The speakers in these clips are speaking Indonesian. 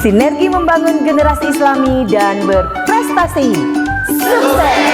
sinergi membangun generasi Islami dan berprestasi. Sukses!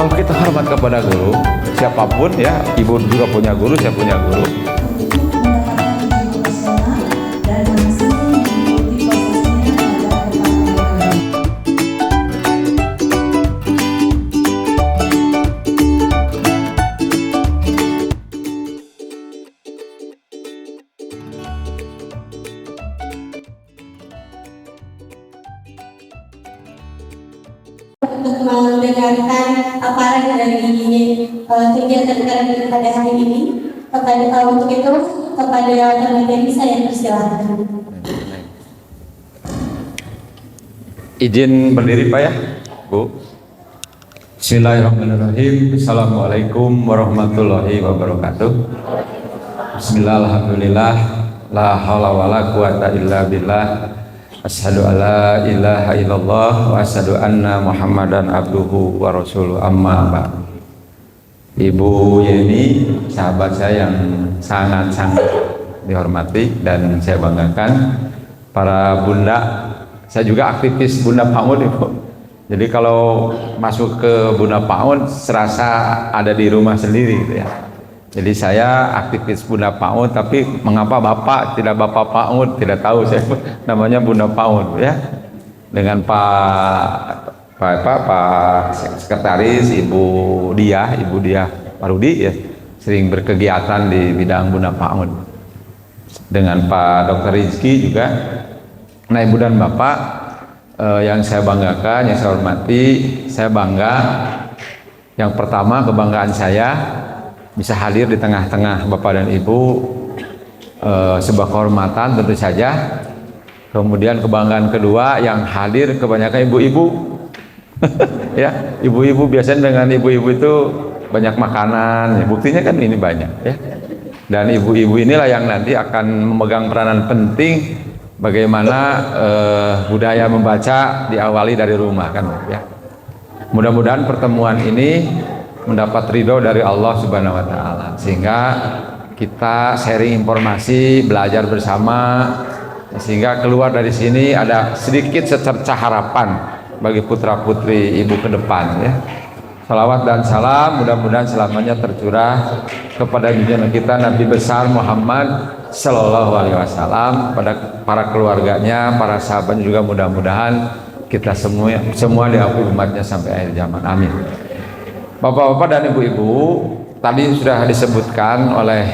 Kalau kita hormat kepada guru, siapapun ya, ibu juga punya guru, saya punya guru. Untuk mendengarkan apa dari kegiatan kami pada hari ini. Untuk itu kepada pemateri saya persilahkan. Izin berdiri Pak ya, Bu. Bismillahirrahmanirrahim. Assalamualaikum warahmatullahi wabarakatuh. Bismillah, alhamdulillah, la haula wala quwata illa billah. Asyhadu alla ilaha illallah wa asyhadu anna Muhammadan abduhu wa rasuluh, amma ba'd. Ibu Yeni, sahabat saya yang sangat-sangat dihormati dan saya banggakan. Para bunda, saya juga aktivis Bunda PAUD, Ibu. Jadi kalau masuk ke Bunda PAUD serasa ada di rumah sendiri gitu ya. Jadi saya aktivis Bunda PAUD, tapi mengapa Bapak tidak Bapak PAUD? Tidak tahu saya, namanya Bunda PAUD ya. Dengan Pak Sekretaris Ibu Diah Pak Rudi ya, sering berkegiatan di bidang Bunda PAUD. Dengan Pak Dr. Rizky juga. Nah, Ibu dan Bapak yang saya banggakan, yang saya hormati, saya bangga. Yang pertama, kebanggaan saya bisa hadir di tengah-tengah Bapak dan Ibu, sebuah kehormatan tentu saja. Kemudian kebanggaan kedua, yang hadir kebanyakan ibu-ibu. Ya, ibu-ibu biasanya dengan ibu-ibu itu banyak makanan, ya, buktinya kan ini banyak ya. Dan ibu-ibu inilah yang nanti akan memegang peranan penting bagaimana budaya membaca diawali dari rumah kan ya. Mudah-mudahan pertemuan ini mendapat ridho dari Allah Subhanahu wa Ta'ala, sehingga kita sharing informasi, belajar bersama, sehingga keluar dari sini ada sedikit secercah harapan bagi putra putri ibu ke depan ya. Salawat dan salam mudah-mudahan selamanya tercurah kepada junjungan kita Nabi besar Muhammad Sallallahu Alaihi Wasallam, pada para keluarganya, para sahabatnya juga, mudah-mudahan kita semua diakui umatnya sampai akhir zaman. Amin. Bapak-bapak dan ibu-ibu, tadi sudah disebutkan oleh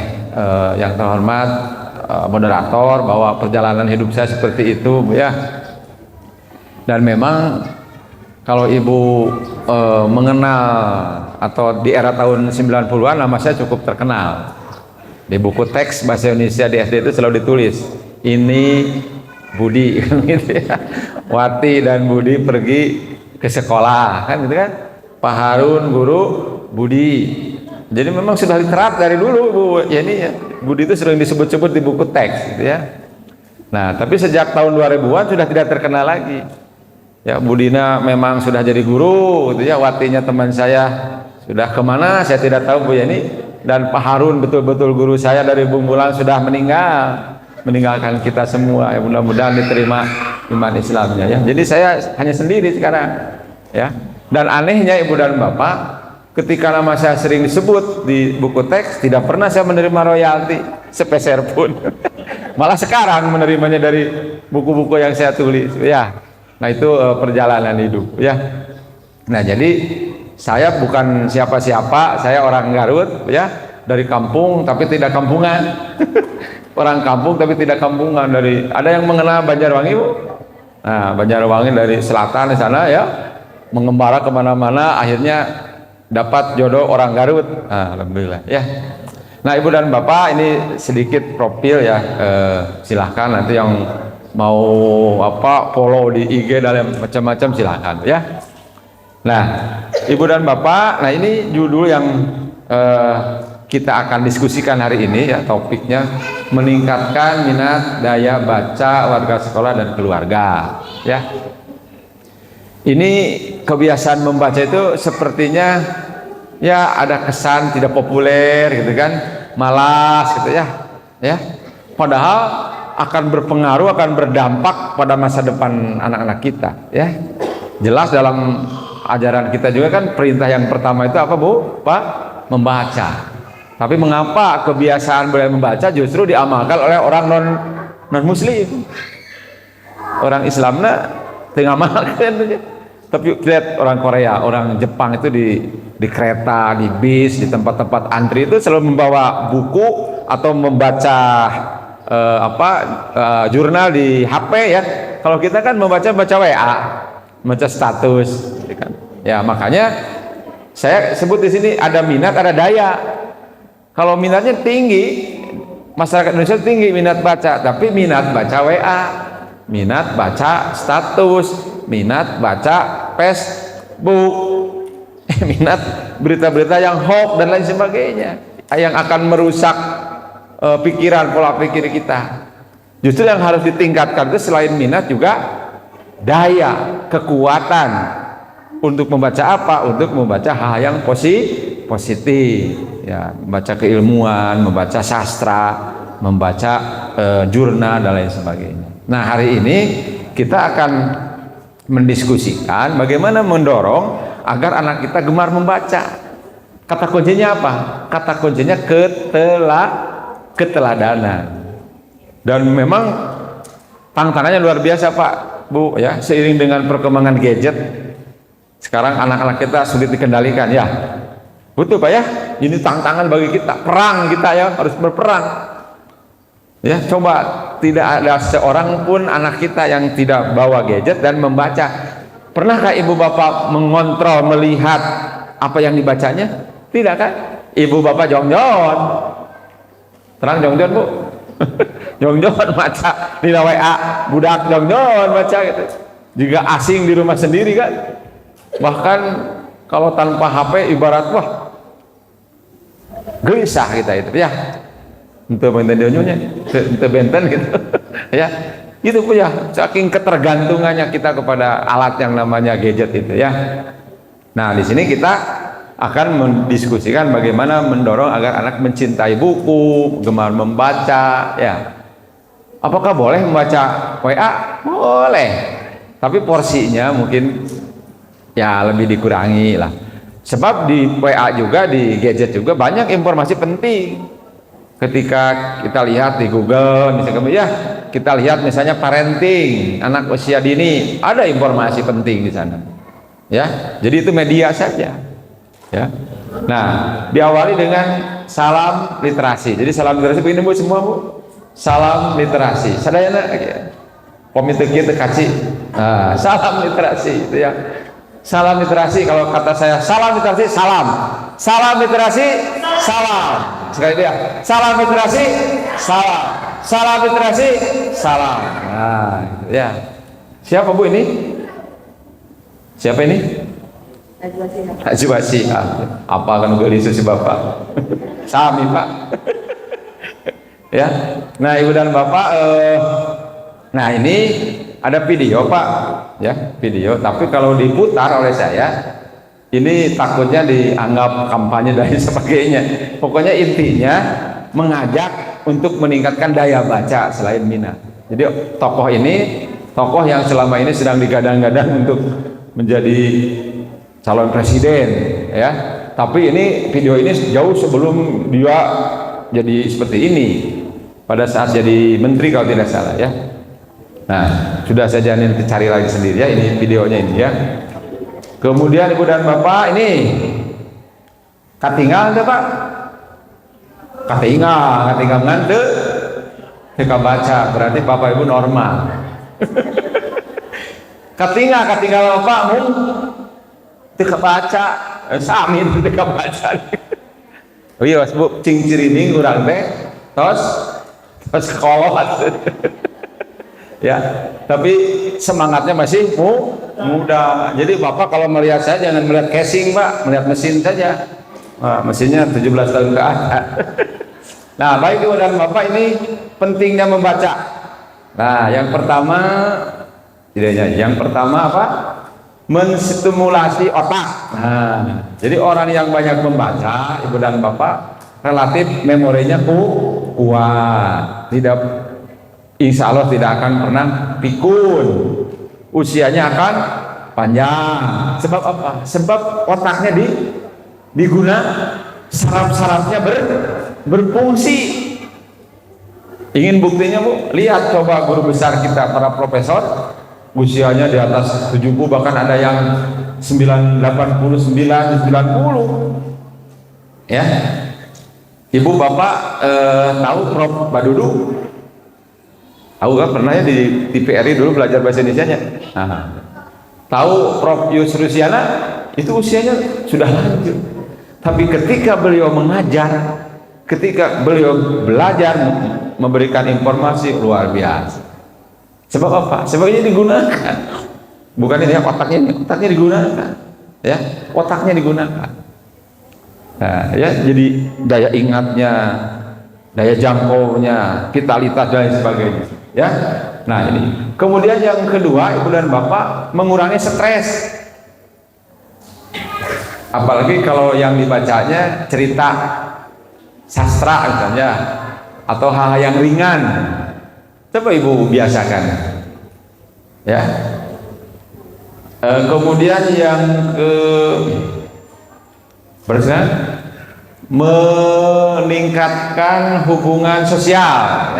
yang terhormat moderator bahwa perjalanan hidup saya seperti itu, Bu ya. Dan memang kalau ibu mengenal atau di era tahun 90-an, nama saya cukup terkenal. Di buku teks bahasa Indonesia di SD itu selalu ditulis, ini Budi gitu ya. Wati dan Budi pergi ke sekolah kan gitu kan. Pak Harun guru, Budi. Jadi memang sudah literat dari dulu, Bu. Ya ini ya, Budi itu sering disebut-sebut di buku teks gitu ya. Nah, tapi sejak tahun 2000-an sudah tidak terkenal lagi. Ya, Budina memang sudah jadi guru gitu ya. Watinya teman saya sudah kemana saya tidak tahu, Bu Yani. Dan Pak Harun betul-betul guru saya dari Bumbulan sudah meninggalkan kita semua ya. Mudah-mudahan diterima iman Islamnya ya. Jadi saya hanya sendiri sekarang ya. Dan anehnya Ibu dan Bapak, ketika nama saya sering disebut di buku teks, tidak pernah saya menerima royalti sepeser pun. Malah sekarang menerimanya dari buku-buku yang saya tulis ya. Nah, itu perjalanan hidup ya. Nah, jadi saya bukan siapa-siapa, saya orang Garut ya. dari kampung tapi tidak kampungan. Orang kampung tapi tidak kampungan. Ada yang mengenal Banjarwangi, Bu? Nah, Banjarwangi dari selatan di sana ya, mengembara kemana-mana, akhirnya dapat jodoh orang Garut. Nah, alhamdulillah ya. Nah, Ibu dan Bapak, ini sedikit profil ya. Silahkan nanti yang mau follow di IG dan macam-macam silahkan ya. Nah, Ibu dan Bapak, nah ini judul yang kita akan diskusikan hari ini ya, topiknya meningkatkan minat daya baca warga sekolah dan keluarga ya. Ini kebiasaan membaca itu sepertinya ya ada kesan tidak populer gitu kan, malas gitu ya. Padahal akan berpengaruh, akan berdampak pada masa depan anak-anak kita ya. Jelas dalam ajaran kita juga kan perintah yang pertama itu apa, Bu? Pak, membaca. Tapi mengapa kebiasaan boleh membaca justru diamalkan oleh orang non muslim? Orang Islamnya tengah makan. Tapi lihat orang Korea, orang Jepang itu di kereta, di bis, di tempat-tempat antri itu selalu membawa buku atau membaca jurnal di HP ya. Kalau kita kan baca WA, baca status, kan? Ya makanya saya sebut di sini ada minat, ada daya. Kalau minatnya tinggi, masyarakat Indonesia tinggi minat baca, tapi minat baca WA, minat baca status, minat baca Facebook, minat berita-berita yang hoax dan lain sebagainya, yang akan merusak pikiran, pola pikir kita. Justru yang harus ditingkatkan itu selain minat juga daya, kekuatan untuk membaca apa? Untuk membaca hal yang positif ya, membaca keilmuan, membaca sastra, membaca jurnal dan lain sebagainya. Nah, hari ini kita akan mendiskusikan bagaimana mendorong agar anak kita gemar membaca. Kata kuncinya apa? Kata kuncinya keteladanan. Dan memang tantangannya luar biasa, Pak, Bu ya. Seiring dengan perkembangan gadget, sekarang anak-anak kita sulit dikendalikan ya. Betul, Pak ya. Ini tantangan bagi kita. Perang kita ya, harus berperang. Ya, coba tidak ada seorang pun anak kita yang tidak bawa gadget dan membaca. Pernahkah ibu bapak mengontrol, melihat apa yang dibacanya? Tidak kan? Ibu bapak jongjon. Terang jongjon, Bu. Jongjon baca di WA, budak jongjon baca gitu. Juga asing di rumah sendiri kan. Bahkan kalau tanpa HP ibarat wah gelisah kita itu ya. Untuk benten dionyonya, untuk benten gitu, ya, itu punya saking ketergantungannya kita kepada alat yang namanya gadget itu ya. Nah, di sini kita akan mendiskusikan bagaimana mendorong agar anak mencintai buku, gemar membaca, ya. Apakah boleh membaca WA? Boleh, tapi porsinya mungkin ya lebih dikurangi lah. Sebab di WA juga, di gadget juga banyak informasi penting. Ketika kita lihat di Google misalnya ya, kita lihat misalnya parenting anak usia dini, ada informasi penting di sana ya. Jadi itu media saja ya. Nah, diawali dengan salam literasi. Jadi salam literasi begini, Bu, semua, Bu. Salam literasi sadayana komite kita kasih salam literasi itu ya. Salam literasi, kalau kata saya salam literasi, salam literasi, salam. Sekali dia, salam literasi, salam literasi, salam. Nah, gitu ya. Siapa, Bu, ini? Siapa ini? Haji Wasi. Apa akan gelis si Bapak? Sami, Pak. Ya. Nah, Ibu dan Bapak, nah ini ada video, Pak, ya, video. Tapi kalau diputar oleh saya, ini takutnya dianggap kampanye dan sebagainya. Pokoknya intinya mengajak untuk meningkatkan daya baca selain minat. Jadi tokoh ini, tokoh yang selama ini sedang digadang-gadang untuk menjadi calon presiden, ya. Tapi ini video ini jauh sebelum dia jadi seperti ini. Pada saat jadi menteri kalau tidak salah, ya. Nah, sudah saja nanti cari lagi sendiri ya, ini videonya ini ya. Kemudian Ibu dan Bapak, ini katingal ada, Pak? katingal ngante teka baca berarti bapak ibu normal. katingal bapak mung teka baca samin teka baca. Oh iya bu cing cirining urang teh tos kolot. Ya, tapi semangatnya masih muda. Jadi bapak kalau melihat saya jangan melihat casing pak, melihat mesin saja. Nah, mesinnya 17 tahun ke atas. Nah, baik ibu dan bapak, ini pentingnya membaca. Nah, yang pertama apa? Menstimulasi otak. Nah, jadi orang yang banyak membaca, ibu dan bapak, relatif memorinya kuat. Insya Allah tidak akan pernah pikun, usianya akan panjang. Sebab apa? Sebab otaknya diguna, saraf-sarafnya berfungsi. Ingin buktinya bu? Lihat coba guru besar kita, para profesor, usianya di atas 70, bahkan ada yang 89, 90. Ya, ibu bapak tahu Prof Badudu? Tahu kan pernah ya di TVRI dulu belajar bahasa Indonesianya. Nah, tahu Prof Yusrusiana itu usianya sudah lanjut. Tapi ketika beliau mengajar, ketika beliau belajar memberikan informasi luar biasa. Sebab apa? Sebab ini digunakan. Bukan ini otaknya digunakan. Ya, otaknya digunakan. Nah, ya jadi daya ingatnya, daya jangkaunya, vitalitas dan sebagainya. Ya, nah ini. Kemudian yang kedua, ibu dan bapak, mengurangi stres. Apalagi kalau yang dibacanya cerita sastra misalnya, atau hal yang ringan. Coba ibu biasakan. Ya. Kemudian yang meningkatkan hubungan sosial,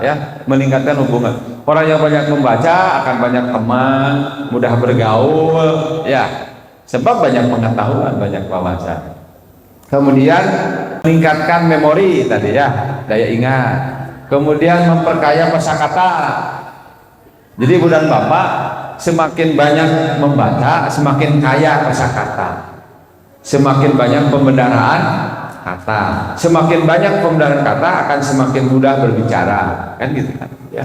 ya, meningkatkan hubungan. Orang yang banyak membaca akan banyak teman, mudah bergaul, ya, sebab banyak pengetahuan, banyak wawasan. Kemudian meningkatkan memori tadi ya, daya ingat. Kemudian memperkaya kosakata. Jadi ibu dan bapak semakin banyak membaca, semakin kaya kosakata. Semakin banyak pembenaran kata, semakin banyak pembenaran kata akan semakin mudah berbicara, kan gitu kan ya.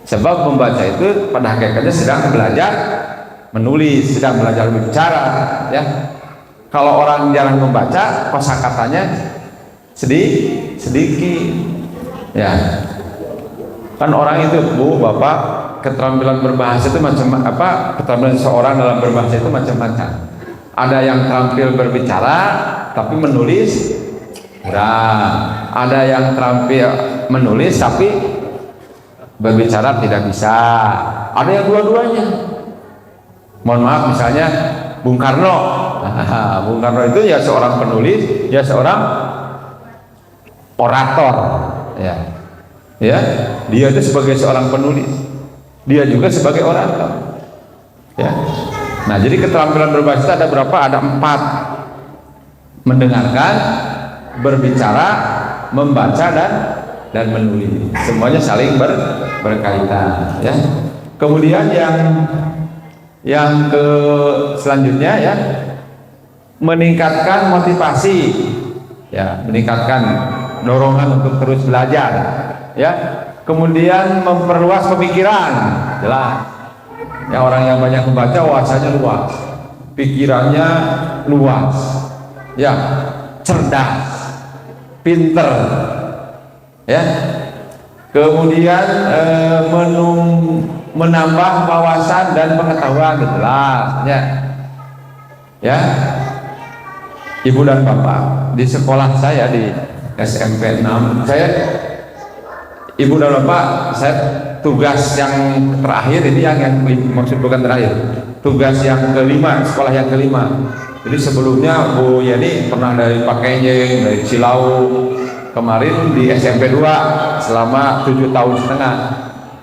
Sebab membaca itu pada hakikatnya sedang belajar menulis, sedang belajar berbicara ya. Kalau orang jarang membaca, kosakatanya sedikit ya. Kan orang itu bu, bapak, keterampilan berbahasa itu macam apa? Keterampilan seorang dalam berbahasa itu macam-macam. Ada yang terampil berbicara tapi menulis kurang, ada yang terampil menulis tapi berbicara tidak bisa, ada yang dua-duanya. Mohon maaf, misalnya Bung Karno. Bung Karno itu ya seorang penulis, ya seorang orator ya. Ya, dia itu sebagai seorang penulis, dia juga sebagai orator ya. Nah, jadi keterampilan berbahasa ada berapa? Ada 4. Mendengarkan, berbicara, membaca dan menulis. Semuanya saling berkaitan ya. Kemudian yang selanjutnya ya, meningkatkan motivasi ya, meningkatkan dorongan untuk terus belajar ya. Kemudian memperluas pemikiran, jelas. Ya, orang yang banyak membaca wawasannya luas, pikirannya luas, ya, cerdas, pinter, ya. Kemudian menambah wawasan dan pengetahuan, jelas, ya. Ibu dan bapak, di sekolah saya di SMP 6, ibu dan bapak, saya tugas yang terakhir ini yang maksud bukan terakhir, tugas yang kelima, sekolah yang kelima. Jadi sebelumnya Bu Yeni pernah dari Pakenjeng, dari Cilau, kemarin di SMP 2 selama 7,5 tahun,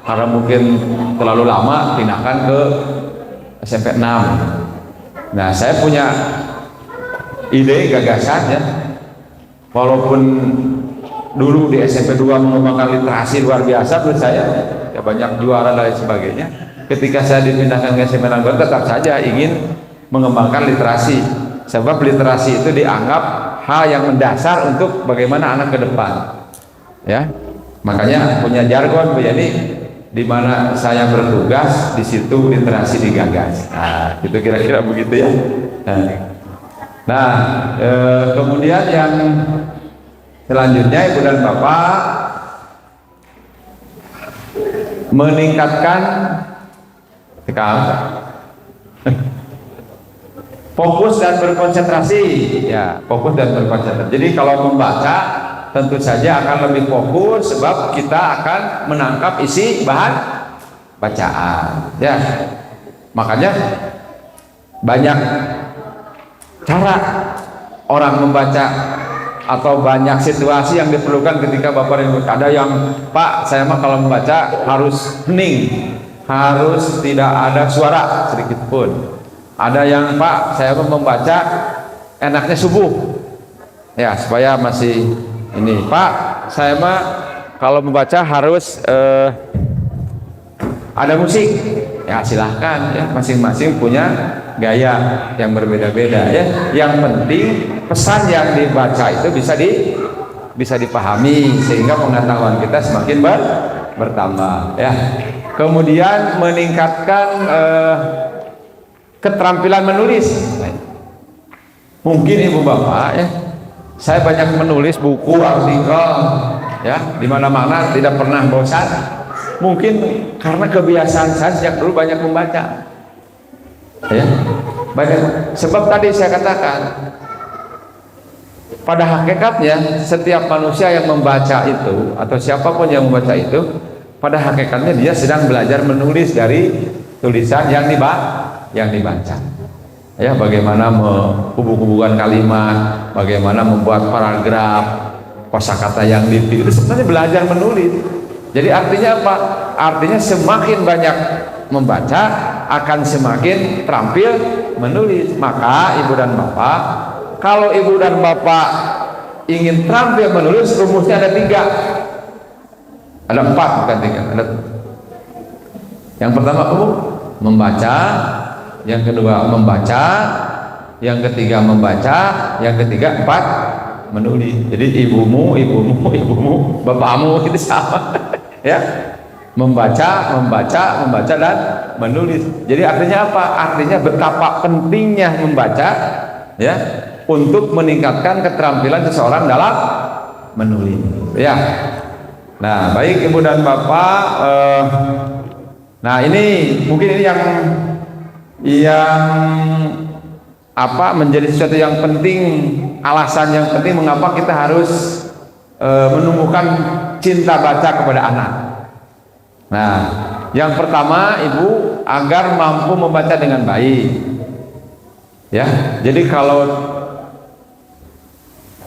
karena mungkin terlalu lama pindahkan ke SMP 6. Nah, saya punya ide, gagasan ya, walaupun dulu di SMP 2 mengembangkan literasi luar biasa menurut saya, ya banyak juara dan lain sebagainya. Ketika saya dipindahkan ke SMP Negara, tetap saja ingin mengembangkan literasi, sebab literasi itu dianggap hal yang mendasar untuk bagaimana anak ke depan, ya. Makanya punya jargon begini, di mana saya bertugas, di situ literasi digagas. Nah, itu kira-kira begitu ya. Nah, kemudian yang selanjutnya Ibu dan Bapak meningkatkan fokus dan berkonsentrasi, ya, fokus dan berkonsentrasi. Jadi kalau membaca tentu saja akan lebih fokus sebab kita akan menangkap isi bahan bacaan, ya. Makanya banyak cara orang membaca atau banyak situasi yang diperlukan ketika Bapak Ibu. Ada yang, Pak, saya mah kalau membaca harus hening, harus tidak ada suara sedikit pun. Ada yang, Pak, saya mau membaca enaknya subuh, ya, supaya masih ini. Pak, saya mah kalau membaca harus ada musik, ya silahkan, ya, masing-masing punya gaya yang berbeda-beda, ya. Yang penting pesan yang dibaca itu bisa dipahami sehingga pengetahuan kita semakin bertambah, ya. Kemudian meningkatkan keterampilan menulis. Mungkin Ibu Bapak, ya, saya banyak menulis buku, artikel, ya, di mana-mana tidak pernah bosan. Mungkin karena kebiasaan saya sejak dulu banyak membaca, ya, banyak. Sebab tadi saya katakan, pada hakikatnya setiap manusia yang membaca itu atau siapapun yang membaca itu, pada hakikatnya dia sedang belajar menulis dari tulisan yang dibaca. Ya, bagaimana menghubung-hubungkan kalimat, bagaimana membuat paragraf, kosakata yang dipilih, itu sebenarnya belajar menulis. Jadi artinya apa? Artinya semakin banyak membaca akan semakin terampil menulis. Maka Ibu dan Bapak, kalau Ibu dan Bapak ingin terampil menulis, rumusnya ada 3, ada 4, bukan 3, ada. Yang pertama membaca, yang kedua membaca, yang ketiga membaca, yang ketiga 4 menulis. Jadi ibumu, bapakmu itu sama, ya, membaca dan menulis. Jadi artinya apa? Artinya betapa pentingnya membaca, ya, untuk meningkatkan keterampilan seseorang dalam menulis, ya. Nah, baik Ibu dan Bapak, nah ini mungkin ini yang apa menjadi sesuatu yang penting, alasan yang penting mengapa kita harus menumbuhkan cinta baca kepada anak. Nah, yang pertama Ibu, agar mampu membaca dengan baik, ya. Jadi kalau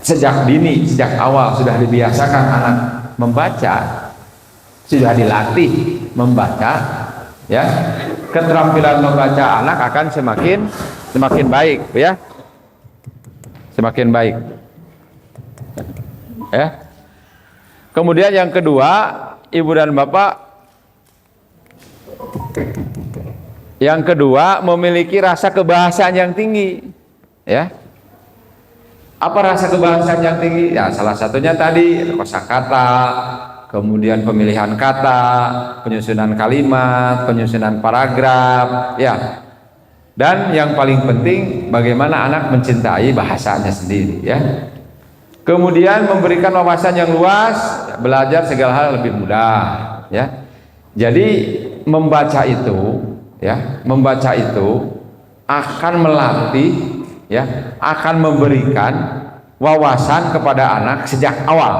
sejak dini, sejak awal sudah dibiasakan anak membaca, sudah dilatih membaca, ya, keterampilan membaca anak akan semakin baik, ya, semakin baik, ya. Kemudian yang kedua, Ibu dan Bapak, yang kedua memiliki rasa kebahasaan yang tinggi, ya. Apa rasa kebahasaan yang tinggi? Ya, salah satunya tadi kosakata, kemudian pemilihan kata, penyusunan kalimat, penyusunan paragraf, ya. Dan yang paling penting, bagaimana anak mencintai bahasanya sendiri, ya. Kemudian memberikan wawasan yang luas, ya, belajar segala hal lebih mudah, ya. Jadi membaca itu, ya, membaca itu akan melatih, ya, akan memberikan wawasan kepada anak sejak awal,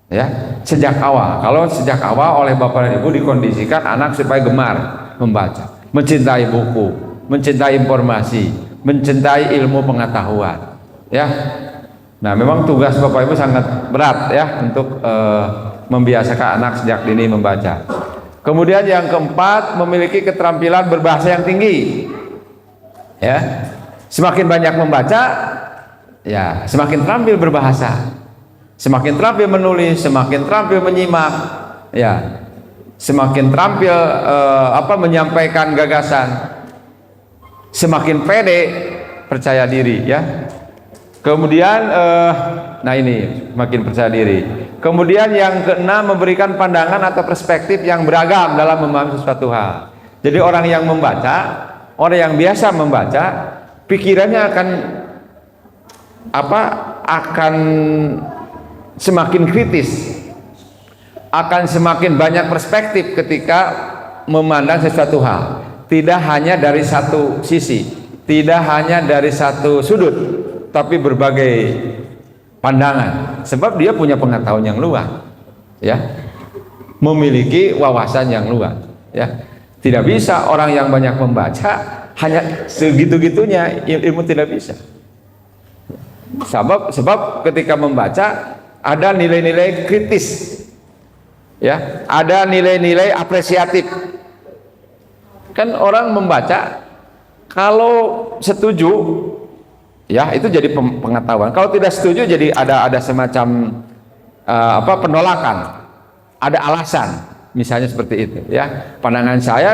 ya, sejak awal. Kalau sejak awal oleh Bapak dan Ibu dikondisikan anak supaya gemar membaca, mencintai buku, mencintai informasi, mencintai ilmu pengetahuan, ya. Nah, memang tugas Bapak Ibu sangat berat, ya, untuk membiasakan anak sejak dini membaca. Kemudian yang keempat, memiliki keterampilan berbahasa yang tinggi, ya. Semakin banyak membaca, ya, semakin terampil berbahasa. Semakin terampil menulis, semakin terampil menyimak, ya, semakin terampil menyampaikan gagasan, semakin pede, percaya diri, ya. Kemudian nah ini makin percaya diri. Kemudian yang keenam, memberikan pandangan atau perspektif yang beragam dalam memahami sesuatu hal. Jadi orang yang membaca, orang yang biasa membaca, pikirannya akan semakin kritis, akan semakin banyak perspektif ketika memandang sesuatu hal. Tidak hanya dari satu sisi, tidak hanya dari satu sudut, tapi berbagai pandangan, sebab dia punya pengetahuan yang luas, ya, memiliki wawasan yang luas, ya. Tidak bisa orang yang banyak membaca hanya segitu-gitunya, ilmu tidak bisa. Sebab ketika membaca ada nilai-nilai kritis, ya, ada nilai-nilai apresiatif. Kan orang membaca kalau setuju, ya, itu jadi pengetahuan. Kalau tidak setuju, jadi ada semacam penolakan, ada alasan, misalnya seperti itu, ya. Pandangan saya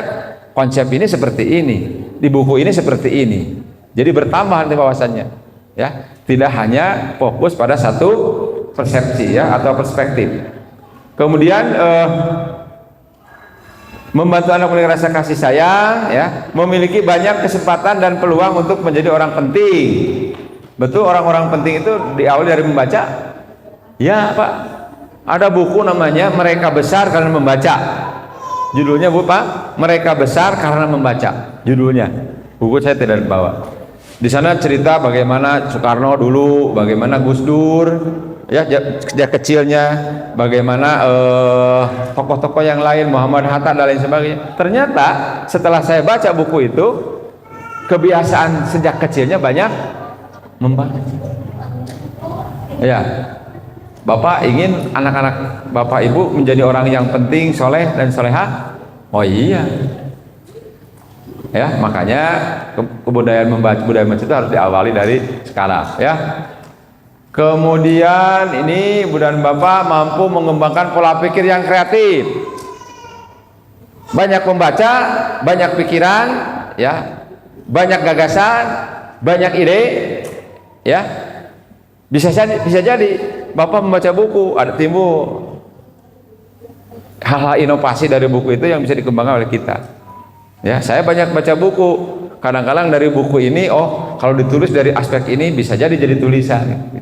konsep ini seperti ini, di buku ini seperti ini. Jadi bertambah nanti wawasannya, ya. Tidak hanya fokus pada satu persepsi, ya, atau perspektif. Kemudian membantu anak memiliki rasa kasih sayang, ya, memiliki banyak kesempatan dan peluang untuk menjadi orang penting. Betul, orang-orang penting itu diawali dari membaca, ya Pak. Ada buku namanya Mereka Besar Karena Membaca, judulnya, Bu Pak, Mereka Besar Karena Membaca, judulnya. Buku saya tidak bawa. Di sana cerita bagaimana Soekarno dulu, bagaimana Gus Dur, ya, sejak kecilnya, bagaimana tokoh-tokoh yang lain, Muhammad Hatta dan lain sebagainya. Ternyata setelah saya baca buku itu, kebiasaan sejak kecilnya banyak membaca. Ya, Bapak ingin anak-anak Bapak Ibu menjadi orang yang penting, soleh dan solehah. Oh iya, ya, makanya budaya membaca itu harus diawali dari sekarang, ya. Kemudian ini Ibu dan Bapak mampu mengembangkan pola pikir yang kreatif. Banyak membaca, banyak pikiran, ya, banyak gagasan, banyak ide, ya. Bisa jadi Bapak membaca buku, ada timbul hal-hal inovasi dari buku itu yang bisa dikembangkan oleh kita. Ya, saya banyak baca buku. Kadang-kadang dari buku ini, oh, kalau ditulis dari aspek ini bisa jadi tulisan.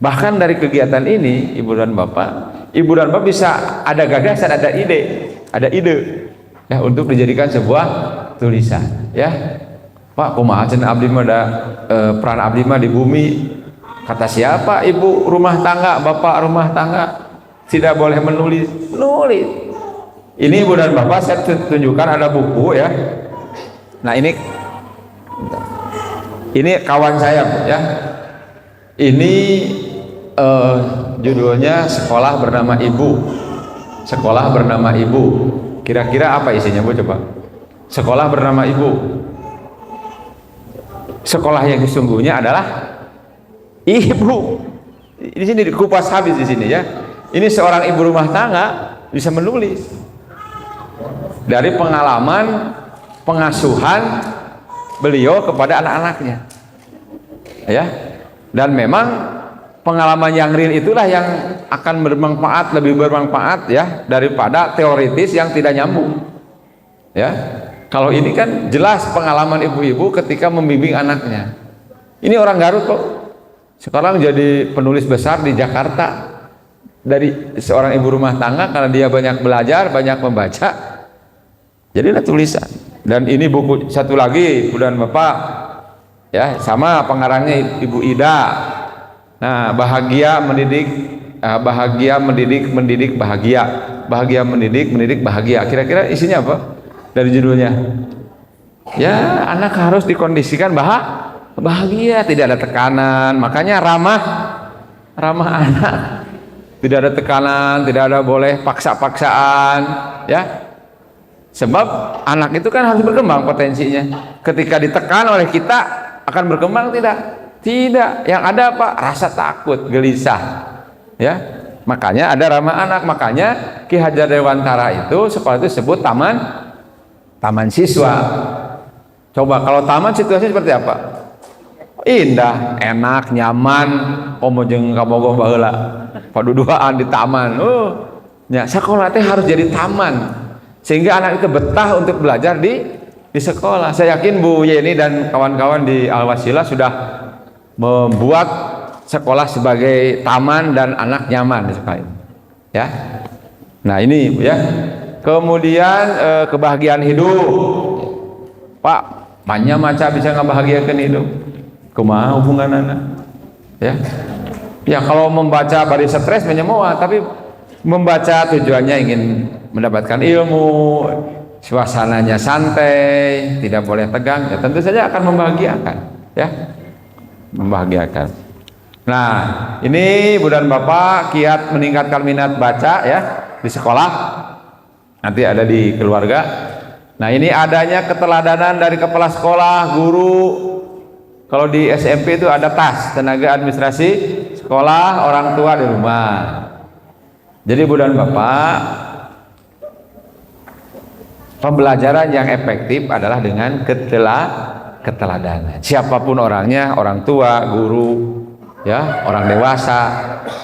Bahkan dari kegiatan ini, Ibu dan Bapak bisa ada gagasan, ada ide, ya, untuk dijadikan sebuah tulisan, ya. Pak, kumaha cenah abdi mah da peran abdi mah di bumi. Kata siapa? Ibu rumah tangga, bapak rumah tangga tidak boleh menulis. Ini Ibu dan Bapak saya tunjukkan ada buku, ya. Nah, ini kawan saya, ya. Ini judulnya Sekolah Bernama Ibu. Sekolah Bernama Ibu. Kira-kira apa isinya, Bu, coba? Sekolah Bernama Ibu. Sekolah yang sesungguhnya adalah ibu. Di sini dikupas habis di sini, ya. Ini seorang ibu rumah tangga bisa menulis dari pengalaman pengasuhan beliau kepada anak-anaknya, ya. Dan memang pengalaman yang real itulah yang akan bermanfaat, lebih bermanfaat, ya, daripada teoritis yang tidak nyambung, ya. Kalau ini kan jelas pengalaman ibu-ibu ketika membimbing anaknya. Ini orang Garut kok, sekarang jadi penulis besar di Jakarta dari seorang ibu rumah tangga karena dia banyak belajar, banyak membaca, jadilah tulisan. Dan ini buku satu lagi, Ibu dan Bapak, ya, sama pengarangnya Ibu Ida. Nah, bahagia mendidik bahagia. Bahagia mendidik bahagia. Kira-kira isinya apa dari judulnya? Ya, anak harus dikondisikan bahagia, tidak ada tekanan. Makanya ramah anak. Tidak ada tekanan, tidak ada boleh paksa-paksaan, ya. Sebab anak itu kan harus berkembang potensinya. Ketika ditekan oleh kita akan berkembang tidak? Tidak. Yang ada apa? Rasa takut, gelisah. Ya, makanya ada ramah anak. Makanya Ki Hajar Dewantara itu sekolah itu disebut taman siswa. Coba kalau taman situasinya seperti apa? Indah, enak, nyaman, komo jeung kabogoh baheula paduduaan di taman. Ya, sekolah teh harus jadi taman sehingga anak itu betah untuk belajar di sekolah. Saya yakin Bu Yeni dan kawan-kawan di Al-Wasilah sudah membuat sekolah sebagai taman dan anak nyaman di sekolah ini. Ya. Nah, ini ya. Kemudian kebahagiaan hidup. Pak, banyak maca bisa ngebahagiakan hidup. Kumaha hubungan anak? Ya. Ya, kalau membaca bari stres menyemoa, tapi membaca tujuannya ingin mendapatkan ilmu, suasananya santai, tidak boleh tegang, ya tentu saja akan membahagiakan, ya. Membahagiakan. Nah, ini Ibu dan Bapak kiat meningkatkan minat baca ya di sekolah. Nanti ada di keluarga. Nah, ini adanya keteladanan dari kepala sekolah, guru. Kalau di SMP itu ada TAS, tenaga administrasi sekolah, orang tua di rumah. Jadi Ibu dan Bapak, pembelajaran yang efektif adalah dengan keteladanan. Siapapun orangnya, orang tua, guru, ya, orang dewasa.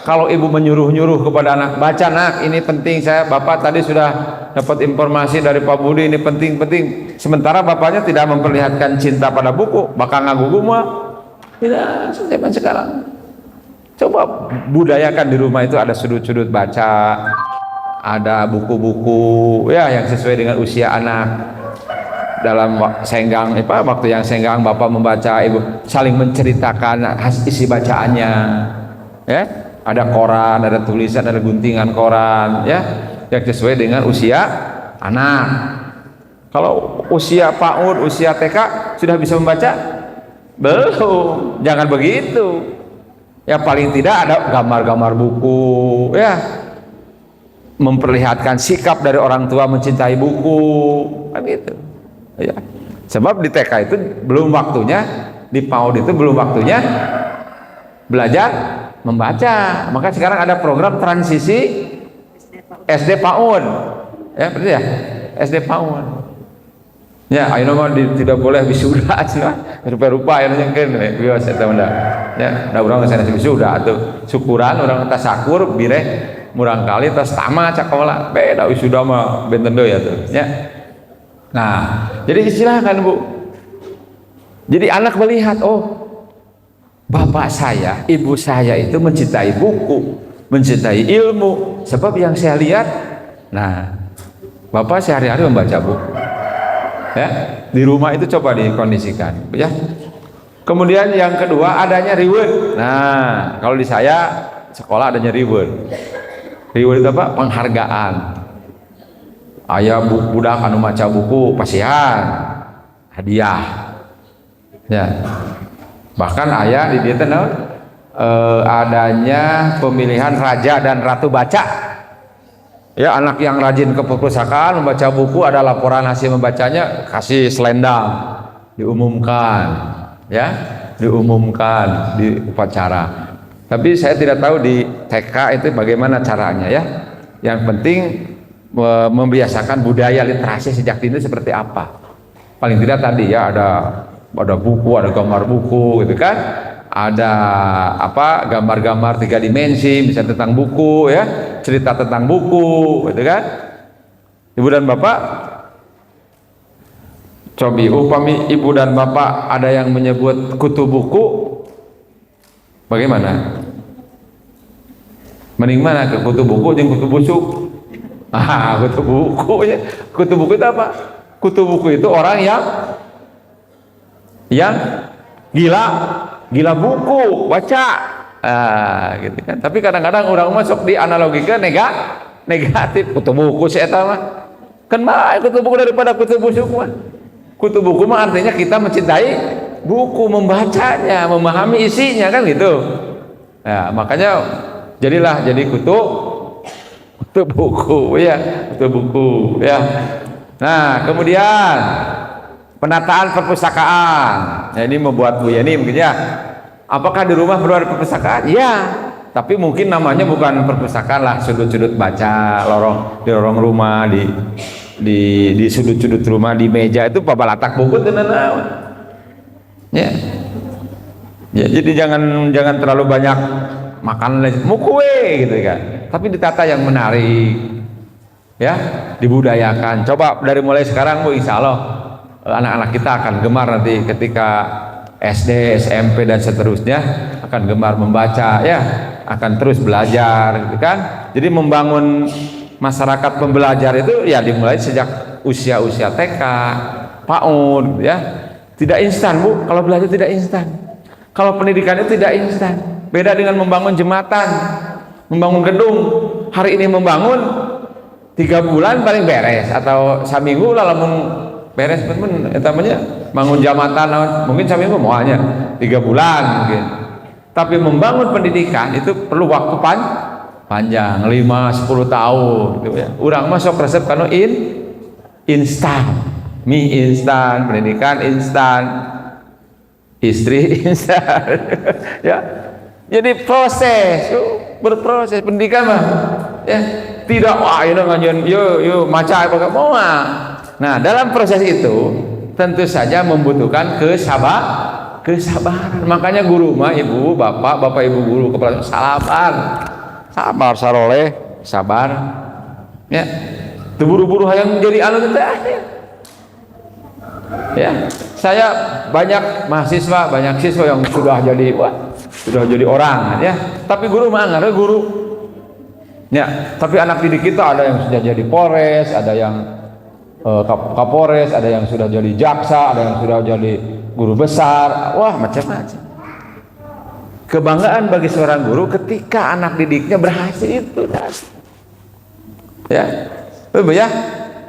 Kalau ibu menyuruh-nyuruh kepada anak, baca nak, ini penting, saya bapak tadi sudah dapat informasi dari Pak Budi, ini penting. Sementara bapaknya tidak memperlihatkan cinta pada buku, bakal ngagugu mah. Tidak, zaman sekarang. Coba budayakan di rumah itu ada sudut-sudut baca, ada buku-buku ya yang sesuai dengan usia anak. Dalam waktu yang senggang bapak membaca, ibu saling menceritakan isi bacaannya, ya, ada koran, ada tulisan, ada guntingan koran, ya, yang sesuai dengan usia anak. Kalau usia PAUD, usia TK sudah bisa membaca? Belum, jangan begitu. Ya paling tidak ada gambar-gambar buku, ya, memperlihatkan sikap dari orang tua mencintai buku, kan gitu. Ya. Sebab di TK itu belum waktunya, di PAUD itu belum waktunya belajar membaca. Maka sekarang ada program transisi SD PAUD. Ya, berarti ya, SD PAUD. Ya, ayeuna mah tidak boleh wisuda cenah. Rupa-rupa aya nyengkeun we biasa eta mah. Ya, da urang geus wisuda atuh. Syukuran urang teh sakur bireh murang kali tos tamat sakola. Beda wisuda mah benten deui atuh, ya. Nah, jadi istilahkan Bu. Jadi anak melihat, oh, bapak saya, ibu saya itu mencintai buku, mencintai ilmu. Sebab yang saya lihat, nah, bapak sehari-hari membaca buku. Ya, di rumah itu coba dikondisikan, ya. Kemudian yang kedua adanya reward. Nah, kalau di saya sekolah adanya reward. Reward itu apa? Penghargaan. Aya budak anu maca buku pasihan hadiah, ya. Bahkan aya di dieu teh adanya pemilihan raja dan ratu baca, ya. Anak yang rajin ke perpustakaan membaca buku, ada laporan hasil membacanya, kasih selendang, diumumkan, ya, diumumkan di upacara. Tapi saya tidak tahu di TK itu bagaimana caranya, ya. Yang penting membiasakan budaya literasi sejak dini seperti apa. Paling tidak tadi ya ada buku, ada gambar buku gitu kan. Ada apa, gambar-gambar 3 dimensi bisa tentang buku, ya, cerita tentang buku gitu kan. Ibu dan Bapak, cobi upami ibu dan bapak ada yang menyebut kutu buku, bagaimana? Mending mana ke kutu buku jeung kutu busuk? Kutu buku ya. Kutu buku itu apa? Kutu buku itu orang yang gila buku, baca. Gitu kan. Tapi kadang-kadang orang masuk di analogikan negatif. Kutu buku si eta mah. Kan bae kutu buku daripada kutu busuk mah. Kutu buku mah artinya kita mencintai buku, membacanya, memahami isinya, kan gitu. Nah, makanya jadilah jadi kutu buku, ya, kutu buku, ya. Nah, kemudian penataan perpustakaan. Nah, ini membuat Bu Yani mungkin, ya. Apakah di rumah perlu ada perpustakaan? Ya, Tapi mungkin namanya bukan perpustakaan lah, sudut-sudut baca, di lorong rumah, di sudut-sudut rumah, di meja itu babalatak buku tenan naon. Ya. Ya, jadi jangan terlalu banyak makan mukue gitu kan. Tapi ditata yang menarik. Ya, dibudayakan. Coba dari mulai sekarang Bu, insya Allah anak-anak kita akan gemar nanti ketika SD, SMP dan seterusnya akan gemar membaca ya, akan terus belajar gitu kan. Jadi membangun masyarakat pembelajar itu ya dimulai sejak usia-usia TK, PAUD ya. Tidak instan Bu, kalau belajar tidak instan. Kalau pendidikan itu tidak instan. Beda dengan membangun jembatan, membangun gedung. Hari ini membangun 3 bulan paling beres, atau saminggu lah lamun beres pun namanya bangun jambatan mungkin saminggu mau hanya 3 bulan mungkin. Tapi membangun pendidikan itu perlu waktu panjang 5-10 tahun gitu ya. Urang masuk resep kanu instan, mie instan, pendidikan instan, istri instan ya. Jadi proses, berproses pendidikan mah ya. Tidak wah ini ngajian yo maca apa mau. Nah, dalam proses itu tentu saja membutuhkan kesabaran. Makanya guru mah ibu, bapak ibu guru, kepala sabar saroleh, sabar. Ya. Buru-buru hayang jadi anu teh. Ya. Saya banyak mahasiswa, banyak siswa yang sudah jadi orang ya. Tapi guru mah enggak guru. Ya, tapi anak didik kita ada yang sudah jadi Polres, ada yang Kapolres, ada yang sudah jadi jaksa, ada yang sudah jadi guru besar, wah macam-macam. Kebanggaan bagi seorang guru ketika anak didiknya berhasil itu, ya, ya.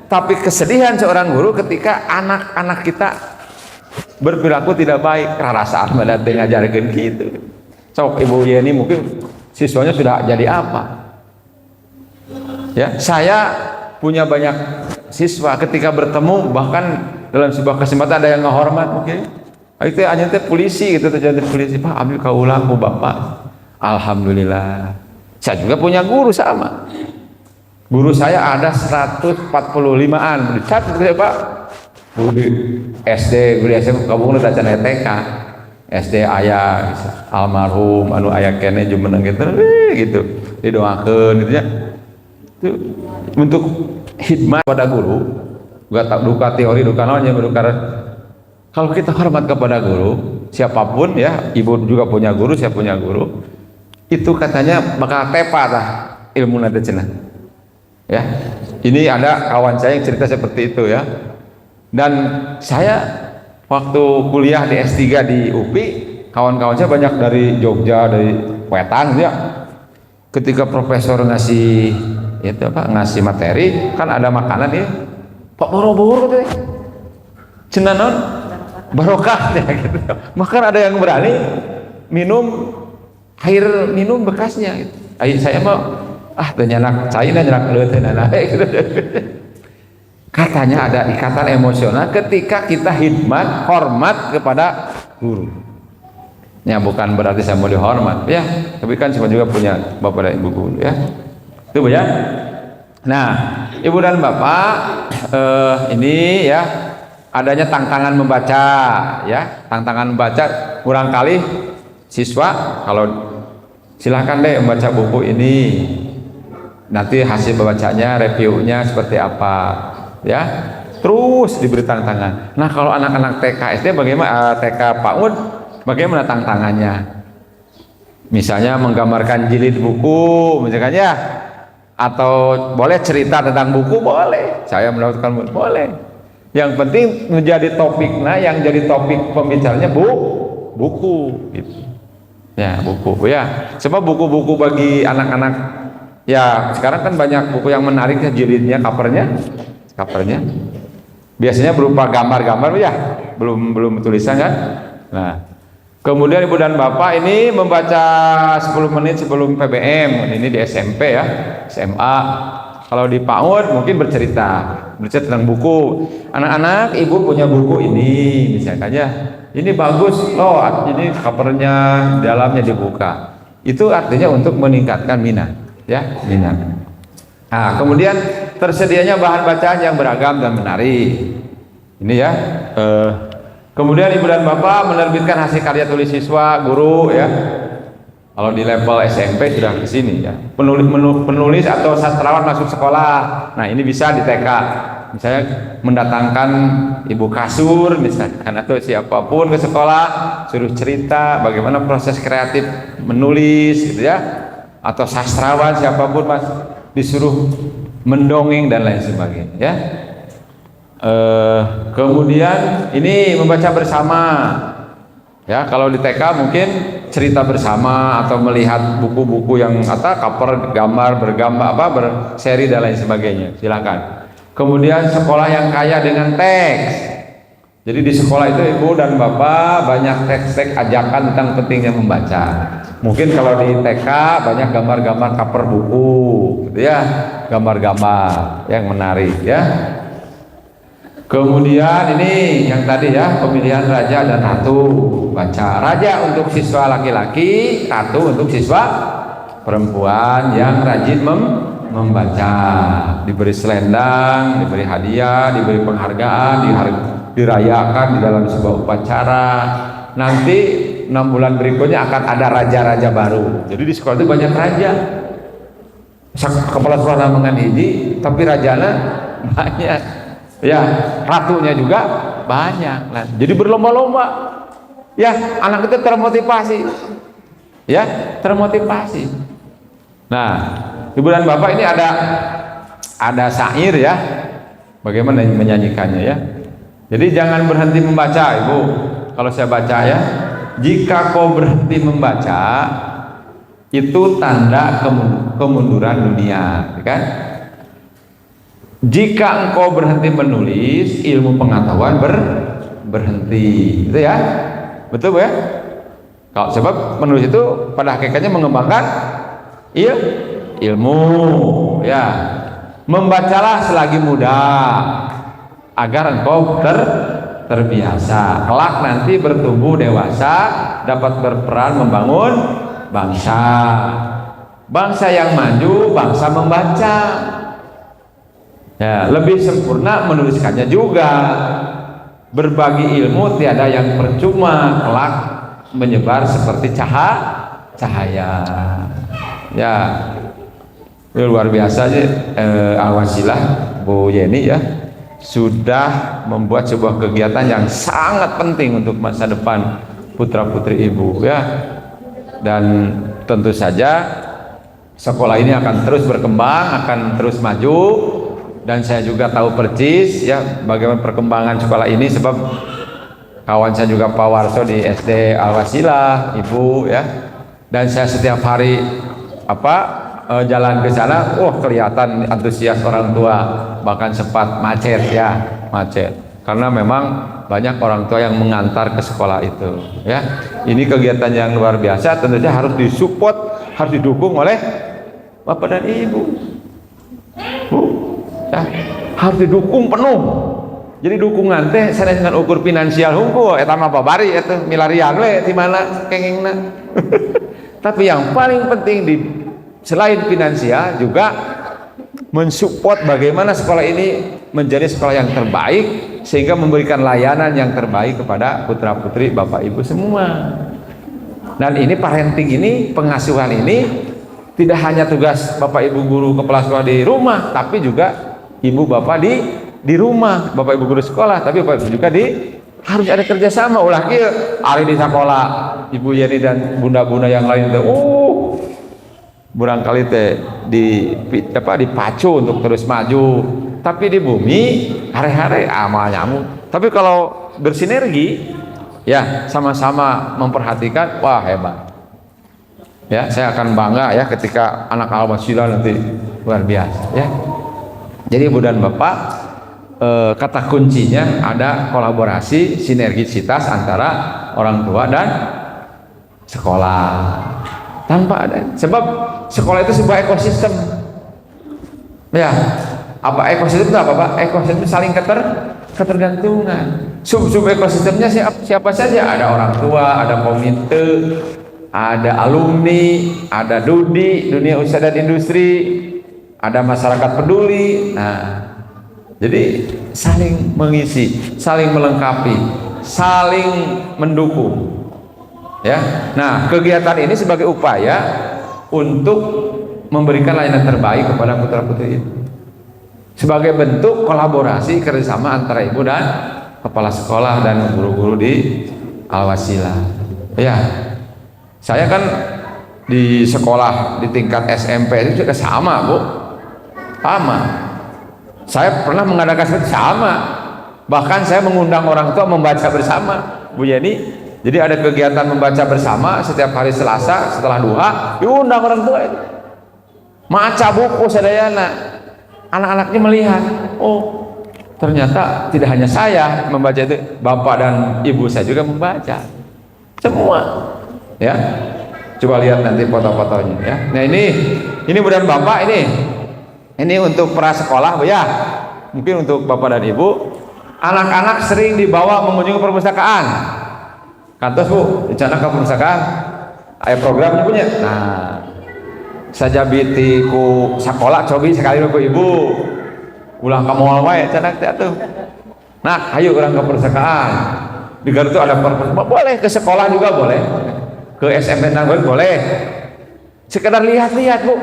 Tapi kesedihan seorang guru ketika anak-anak kita berperilaku tidak baik, rasa amat ngajarkeun gitu. Sok Ibu Yeni mungkin siswanya sudah jadi apa? Ya, saya punya banyak siswa ketika bertemu bahkan dalam sebuah kesempatan ada yang ngehormat, oke. Itu hanya polisi gitu, terjadi polisi, Pak ambil kaula ku Bapak. Alhamdulillah. Saya juga punya guru sama. Guru saya ada 145-an. Dicatat saya Pak. Guru di SD, guru di SMP kabung teh cenah TK. SD aya almarhum anu aya kene jumeneng gitu. Didoakeun gitu ya. Itu untuk hikmah pada guru, duka teori, duka naonnya, kalau kita hormat kepada guru, siapapun ya, ibu juga punya guru, saya punya guru, itu katanya bakal tepat lah ilmu nanti cenah. Ya, ini ada kawan saya yang cerita seperti itu ya. Dan saya waktu kuliah di S3 di UPI, kawan-kawan saya banyak dari Jogja, dari Wetan ya. Ketika profesor ngasih itu ngasih materi, kan ada makanan ya, Pak boro-boro tuh cenah naon barokah ya gitu. Makan ada yang berani minum air minum bekasnya gitu. Air saya mah nyanak caina nyanak leuteun gitu. Katanya ada ikatan emosional ketika kita khidmat, hormat kepada guru. Ya bukan berarti saya mau dihormat ya, tapi kan saya juga punya bapak dan ibu guru ya. Itu ya. Nah, ibu dan bapak, ini ya adanya tantangan membaca, ya tantangan membaca. Kurang kali siswa kalau silahkan deh membaca buku ini. Nanti hasil bacanya, reviewnya seperti apa, ya. Terus diberi tantangan. Nah, kalau anak-anak TK SD bagaimana? TK PAUD bagaimana tantangannya? Misalnya menggambarkan jilid buku, misalkan ya. Atau boleh cerita tentang buku, boleh. Saya melakukan boleh. Yang penting menjadi topiknya, yang jadi topik pembicaranya buku gitu. Ya, buku ya. Sebab buku-buku bagi anak-anak ya sekarang kan banyak buku yang menarik ya, jilidnya, covernya. Biasanya berupa gambar-gambar ya, belum tulisan kan. Nah, kemudian ibu dan bapak ini membaca 10 menit sebelum PBM. Ini di SMP ya, SMA. Kalau di PAUD mungkin bercerita tentang buku. Anak-anak, ibu punya buku ini, misalkan ya. Ini bagus loh, ini covernya, dalamnya dibuka. Itu artinya untuk meningkatkan minat, ya, minat. Nah, kemudian tersedianya bahan bacaan yang beragam dan menarik. Ini ya. Kemudian ibu dan bapak menerbitkan hasil karya tulis siswa, guru, ya. Kalau di level SMP sudah ke sini, ya. Penulis atau sastrawan masuk sekolah. Nah, ini bisa di TK. Misalnya mendatangkan ibu kasur misalkan, atau siapapun ke sekolah, suruh cerita bagaimana proses kreatif menulis gitu ya, atau sastrawan siapapun mas disuruh mendongeng dan lain sebagainya ya. Kemudian ini membaca bersama ya, kalau di TK mungkin cerita bersama atau melihat buku-buku yang cover gambar bergambar berseri dan lain sebagainya, silakan. Kemudian sekolah yang kaya dengan teks. Jadi di sekolah itu ibu dan bapak banyak teks-teks ajakan tentang pentingnya membaca. Mungkin kalau di TK banyak gambar-gambar cover buku, gitu ya, gambar-gambar yang menarik ya. Kemudian ini yang tadi ya, pemilihan raja dan ratu, baca. Raja untuk siswa laki-laki, ratu untuk siswa perempuan yang rajin membaca, diberi selendang, diberi hadiah, diberi penghargaan, dirayakan di dalam sebuah upacara. Nanti 6 bulan berikutnya akan ada raja-raja baru. Jadi di sekolah itu banyak raja. Kepala sekolah namangan hiji, tapi rajana banyak. Ya, ratunya juga banyak. Nah, jadi berlomba-lomba. Ya, anak itu termotivasi. Ya, termotivasi. Nah, ibu dan bapak ini ada syair ya, bagaimana menyanyikannya ya. Jadi jangan berhenti membaca ibu. Kalau saya baca ya, jika kau berhenti membaca itu tanda kemunduran dunia, kan? Jika engkau berhenti menulis, ilmu pengetahuan berhenti, gitu ya, betul ya? Kalau sebab menulis itu pada hakikatnya mengembangkan ilmu ya. Membacalah selagi muda agar engkau terbiasa, kelak nanti bertumbuh dewasa dapat berperan membangun bangsa yang maju, bangsa membaca ya. Lebih sempurna menuliskannya juga. Berbagi ilmu tiada yang percuma, kelak menyebar seperti cahaya ya. Luar biasa aja. Al-Wasilah Bu Yeni ya sudah membuat sebuah kegiatan yang sangat penting untuk masa depan putra putri ibu ya. Dan tentu saja sekolah ini akan terus berkembang, akan terus maju, dan saya juga tahu persis ya bagaimana perkembangan sekolah ini, sebab kawan saya juga Pak Warso di SD Al-Wasilah ibu ya. Dan saya setiap hari jalan ke sana, kelihatan antusias orang tua, bahkan sempat macet karena memang banyak orang tua yang mengantar ke sekolah itu ya. Ini kegiatan yang luar biasa, tentunya harus disupport, harus didukung oleh bapak dan ibu ya, harus didukung penuh. Jadi dukungan teh saya dengan ukur finansial hungkul eta mah babari eta milarian we di mana kengingna. Tapi yang paling penting selain finansial juga mensupport bagaimana sekolah ini menjadi sekolah yang terbaik, sehingga memberikan layanan yang terbaik kepada putra putri bapak ibu semua. Dan ini parenting ini, pengasuhan ini tidak hanya tugas bapak ibu guru kepala sekolah di rumah, tapi juga ibu bapak di rumah, bapak ibu guru sekolah, tapi bapak ibu juga harus ada kerjasama. Ulah kieu ari di sekolah ibu Yeni dan bunda-bunda yang lain teh barangkali teh dipacu untuk terus maju, tapi di bumi hari-hari amal nyamuk. Tapi kalau bersinergi ya, sama-sama memperhatikan, wah hebat ya. Saya akan bangga ya ketika anak Al-Wasilah nanti luar biasa ya. Jadi ibu dan bapak, kata kuncinya ada kolaborasi, sinergisitas antara orang tua dan sekolah. Tanpa ada, sebab sekolah itu sebuah ekosistem ya. Apa ekosistem itu apa Pak? Ekosistem saling ketergantungan. Sub ekosistemnya siapa saja, ada orang tua, ada komite ada alumni, ada Dudi, dunia usaha dan industri, ada masyarakat peduli. Nah, jadi saling mengisi, saling melengkapi, saling mendukung. Ya. Nah, kegiatan ini sebagai upaya untuk memberikan layanan terbaik kepada putra-putri itu. Sebagai bentuk kolaborasi kerjasama antara ibu dan kepala sekolah dan guru-guru di Al-Wasilah. Ya, saya kan di sekolah di tingkat SMP itu juga sama, Bu. Sama. Saya pernah mengadakan seperti sama. Bahkan saya mengundang orang tua membaca bersama, Bu Yeni. Jadi ada kegiatan membaca bersama setiap hari Selasa setelah duha, diundang orang tua itu. Maca buku sadayana. Anak-anaknya melihat, oh ternyata tidak hanya saya membaca itu, bapak dan ibu saya juga membaca. Semua. Ya. Coba lihat nanti foto-fotonya ya. Nah, ini budan bapak ini. Ini untuk pra sekolah, Bu ya. Mungkin untuk bapak dan ibu. Anak-anak sering dibawa mengunjungi perpustakaan. Kantos, Bu, rencana ke perpustakaan. Aya programnya punya. Nah, saja biti ku sekolah cobi sekali ku ibu. Ulang ka moal wae cenah teh atuh. Nah, ayo urang ke perpustakaan. Di Garut itu ada perpustakaan. Boleh ke sekolah juga boleh. Ke SMP Nanggur boleh. Sekedar lihat-lihat, Bu.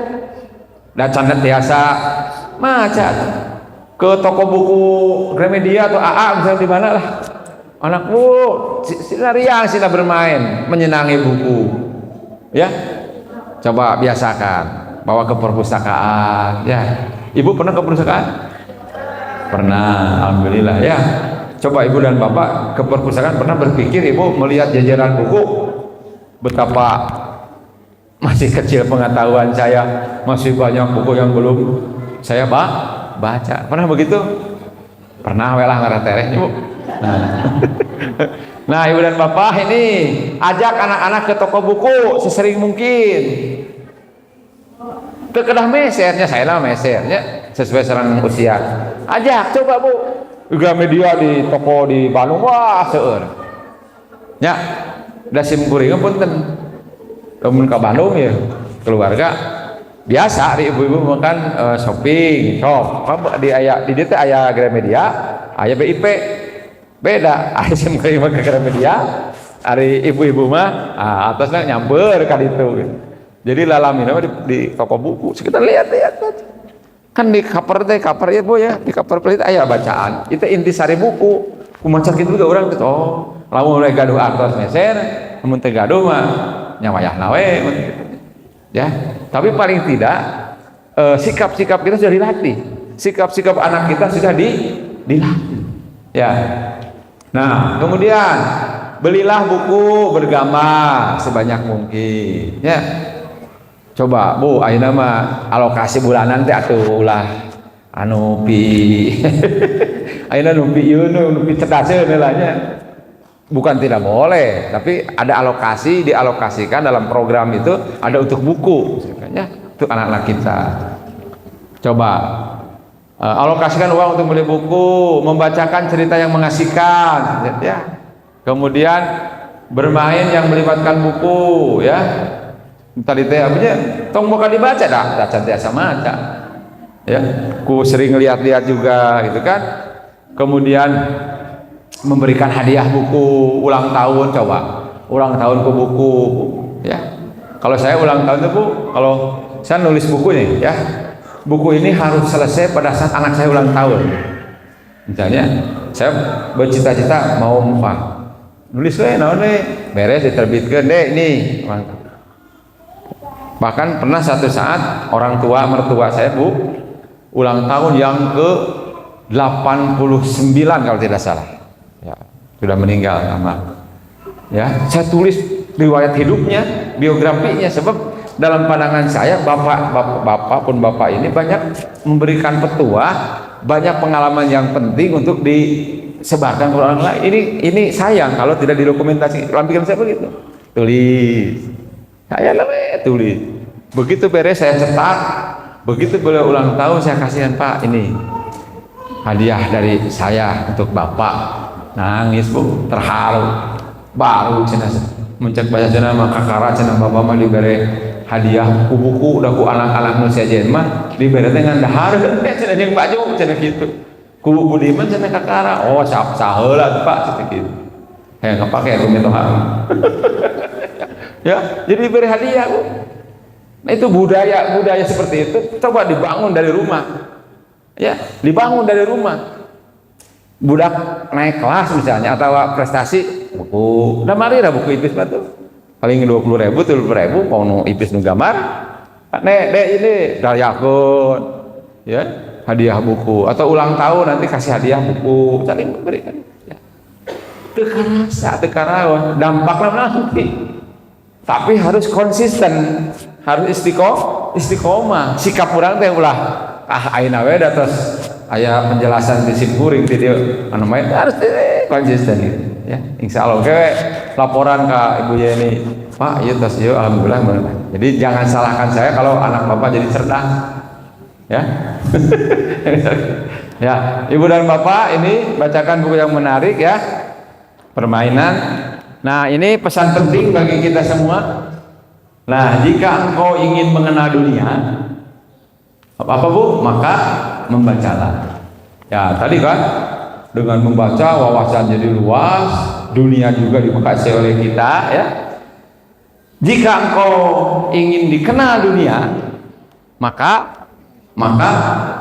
Dan canda biasa maca ke toko buku Gramedia atau AA misalnya di mana lah. Anak Bu, sila riang, sila bermain, menyenangi buku. Ya. Coba biasakan, bawa ke perpustakaan. Ya. Ibu pernah ke perpustakaan? Pernah, alhamdulillah ya. Coba ibu dan bapak ke perpustakaan, pernah berpikir ibu melihat jajaran buku, betapa masih kecil pengetahuan saya, masih banyak buku yang belum saya baca. Pernah begitu? Pernah, welah ngaraterehnya, Bu. Nah, ibu dan bapak ini ajak anak-anak ke toko buku sesering mungkin. Ke kedah mesernya, saya lah mesernya sesuai serang usia. Ajak, coba Bu. Juga media di toko di Bandung, wah seueur. Ya, da sim kuring punten. Lamun ka Bandung ya, keluarga biasa di ibu-ibu makan shopping, shop. Di aya di dieu teh aya Gramedia, aya BIP. Beda, aya sim kuring mah ke Gramedia, ari ibu-ibu mah atasna nyamber ka ditu. Jadi lalamina di toko buku, sekitar lihat-lihat aja. Kan di cover ya Bu ya, di cover pelit aya bacaan. Itu intisari buku. Kumaca kitu juga urang gitu. Oh, lamun mulai gaduh artos meser, mun teu gaduh mah nyawayahna we. Ya, tapi paling tidak sikap-sikap kita sudah dilatih. Sikap-sikap anak kita sudah dilatih. Ya. Nah, kemudian belilah buku bergambar sebanyak mungkin. Ya. Coba Bu, ayeuna mah alokasi bulanan teh atuh ulah anu pi ayeuna nu pi ieu nu pi cerdaseun nya. Bukan tidak boleh, tapi ada alokasi, dialokasikan dalam program itu ada untuk buku, ya, untuk anak-anak kita. Coba alokasikan uang untuk beli buku, membacakan cerita yang mengasihkan, ya. Kemudian bermain yang melibatkan buku, ya. Tadi teh aja, tong bakal dibaca dah, baca biasa maca, ya. Ku sering lihat-lihat juga, gitu kan. Kemudian memberikan hadiah buku ulang tahun, coba ulang tahun ke buku, ya. Kalau saya ulang tahun itu Bu, kalau saya nulis buku nih, ya, buku ini harus selesai pada saat anak saya ulang tahun. Misalnya, saya bercita-cita mau nulis naon beres diterbitkan deh ini. Bahkan pernah satu saat orang tua mertua saya Bu ulang tahun yang ke 89 kalau tidak salah, ya, sudah meninggal lama. Ya, saya tulis riwayat hidupnya, biografinya, sebab dalam pandangan saya bapak ini banyak memberikan petuah, banyak pengalaman yang penting untuk disebarkan ke orang lain. Ini sayang kalau tidak didokumentasi. Dalam pikiran saya begitu. Tulis. Saya tulis. Begitu beres saya cetak, begitu beliau ulang tahun saya kasihan Pak, ini hadiah dari saya untuk Bapak. Nangis Bu, terharu. Baru cina Muncak bahasa cenah mah kakara cenah bapak mah dibere hadiah buku udah ku anak-anak nu sajen mah dibere teh ngan dahar cenah jeung baju cenah kitu. Ku budi mah cenah kakara. Oh saheula Pak cenah kitu. Heh ngapake atuh metohan. Ya, jadi diberi hadiah. Nah itu budaya seperti itu coba dibangun dari rumah. Ya, dibangun dari rumah. Budak naik kelas misalnya atau prestasi buku udah mari lah buku ipis batu paling 20.000 30.000 mau nu ipis nu gambar dek ini dayakeun ya hadiah buku atau ulang tahun nanti kasih hadiah buku saling memberikan ya. teu karasa dampaknya nanti tapi harus konsisten harus istiqomah sikap urang teh ulah ayeuna we da tos aya penjelasan di simkuring di dieu anu main harus konsisten gitu ya insyaallah oke laporan ke Ibu Yeni Pak ieu tos ieu alhamdulillah jadi jangan salahkan saya kalau anak Bapak jadi cerdas ya ya Ibu dan Bapak ini bacakan buku yang menarik ya permainan. Nah ini pesan penting bagi kita semua. Nah jika engkau ingin mengenal dunia apa Bu maka membacalah ya tadi kan dengan membaca wawasan jadi luas dunia juga dikasih oleh kita ya jika engkau ingin dikenal dunia maka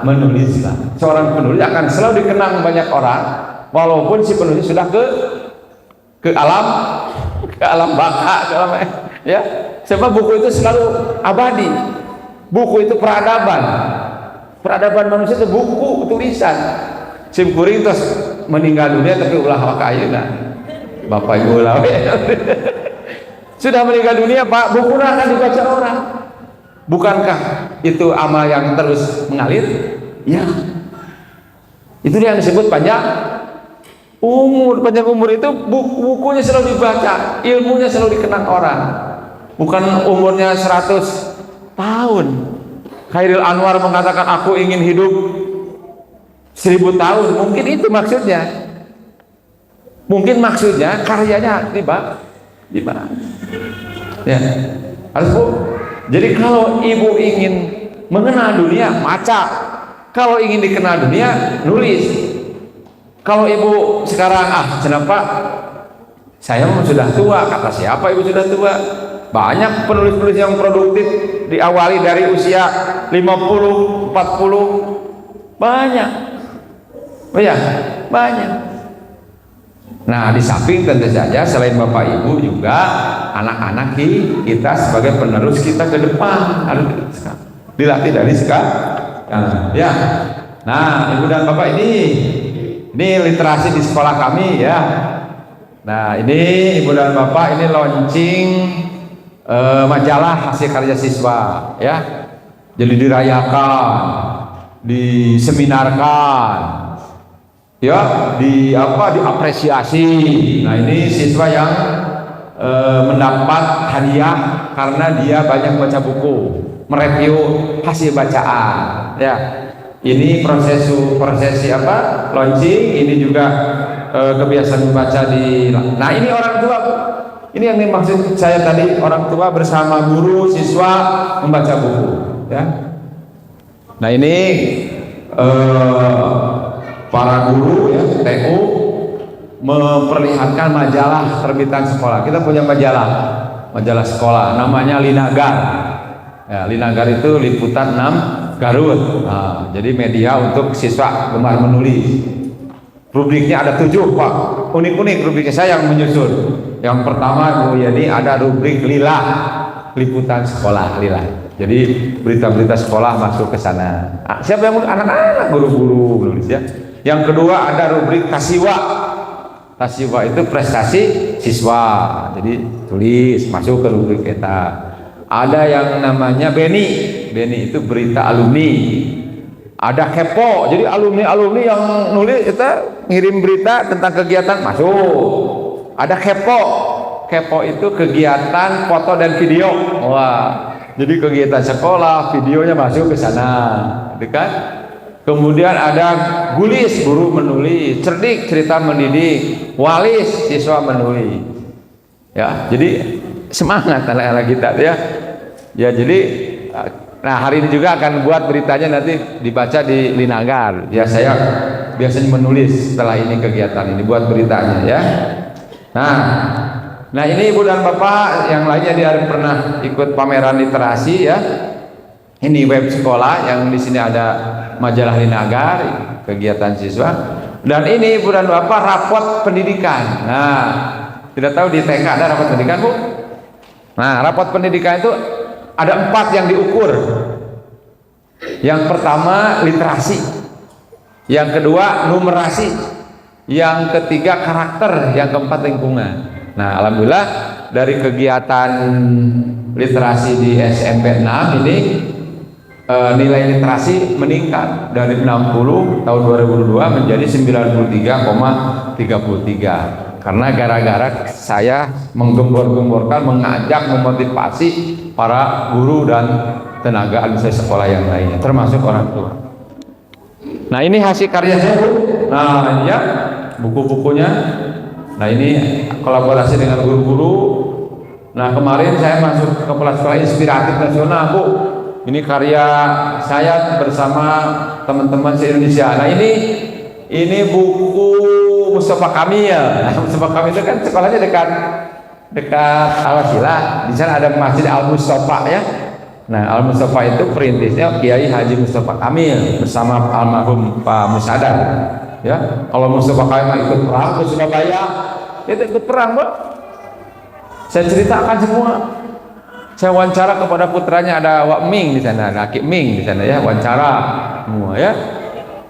menulislah seorang penulis akan selalu dikenang banyak orang walaupun si penulis sudah ke alam baka ya sebab buku itu selalu abadi buku itu peradaban manusia itu buku tulisan simkuring terus meninggal dunia tapi ulah ka ayeuna Bapak Ibu lawe sudah meninggal dunia Pak bukunya akan dibaca orang bukankah itu amal yang terus mengalir ya itu yang disebut panjang umur itu bukunya selalu dibaca ilmunya selalu dikenang orang bukan umurnya 100 tahun. Khairil Anwar mengatakan aku ingin hidup 1000 tahun mungkin itu maksudnya karyanya tiba ya harus Bu jadi kalau Ibu ingin mengenal dunia baca kalau ingin dikenal dunia nulis kalau Ibu sekarang kenapa saya sudah tua kata siapa Ibu sudah tua banyak penulis-penulis yang produktif diawali dari usia 50, 40 banyak nah di samping tentu saja selain Bapak Ibu juga anak-anak kita sebagai penerus kita ke depan harus dilatih dari sekarang ya nah Ibu dan Bapak ini literasi di sekolah kami ya nah ini Ibu dan Bapak ini launching majalah hasil karya siswa ya jadi dirayakan diseminarkan ya diapresiasi nah ini siswa yang mendapat hadiah karena dia banyak baca buku mereview hasil bacaan ya ini prosesi launching ini juga kebiasaan membaca nah ini orang tua Bu ini yang dimaksud saya tadi orang tua bersama guru siswa membaca buku ya nah ini para guru ya TU memperlihatkan majalah terbitan sekolah kita punya majalah sekolah namanya Linagar ya, Linagar itu liputan 6 Garut nah, jadi media untuk siswa gemar menulis rubriknya ada 7 Pak unik-unik rubriknya saya yang menyusun yang pertama Bu Yani ada rubrik Lila liputan sekolah Lila jadi berita-berita sekolah masuk ke sana siapa yang anak-anak guru-guru menulis ya yang kedua ada rubrik Tasiwa itu prestasi siswa jadi tulis masuk ke rubrik kita ada yang namanya Beni itu berita alumni ada Kepo jadi alumni yang nulis kita ngirim berita tentang kegiatan masuk ada Kepo itu kegiatan foto dan video wah jadi kegiatan sekolah videonya masuk ke sana gitu kan kemudian ada Gulis guru menulis cerdik cerita mendidik Walis siswa menulis Ya, jadi semangat anak-anak kita ya. Ya, jadi nah hari ini juga akan buat beritanya nanti dibaca di Linagar. Ya, saya biasanya menulis setelah ini kegiatan ini buat beritanya ya. Nah ini Ibu dan Bapak yang lainnya dia pernah ikut pameran literasi ya. Ini web sekolah yang di sini ada majalah Linagar, kegiatan siswa. Dan ini Ibu dan Bapak rapot pendidikan. Nah, tidak tahu di TK ada rapot pendidikan, Bu? Nah, rapot pendidikan itu ada 4 yang diukur. Yang pertama literasi, yang kedua numerasi, yang ketiga karakter, yang keempat lingkungan. Nah, alhamdulillah dari kegiatan literasi di SMP 6 ini nilai literasi meningkat dari 60 tahun 2002 menjadi 93,33 karena gara-gara saya menggembor-gemborkan, mengajak, memotivasi para guru dan tenaga administrasi sekolah yang lainnya termasuk orang tua. Nah, ini hasil karya saya, Bu. Nah, ini ya buku-bukunya. Nah, ini kolaborasi dengan guru-guru. Nah, kemarin saya masuk ke kepala sekolah inspiratif nasional, Bu. Ini karya saya bersama teman-teman se-Indonesia. Nah, ini buku Mustafa Kamil. Nah, Mustafa Kamil itu kan sekolahnya dekat Al-Wasilah. Di sana ada Masjid Al-Mustafa ya. Nah, Al-Mustafa itu perintisnya Kiai Haji Mustafa Kamil bersama almarhum Pak Musadar. Ya, kalau Mustafa Kamil ikut perang ke Surabaya, itu ikut perang, Pak. Saya ceritakan semua. Saya wawancara kepada putranya, ada Wak Ming di sana, ada Aki Ming di sana ya, wawancara semua ya.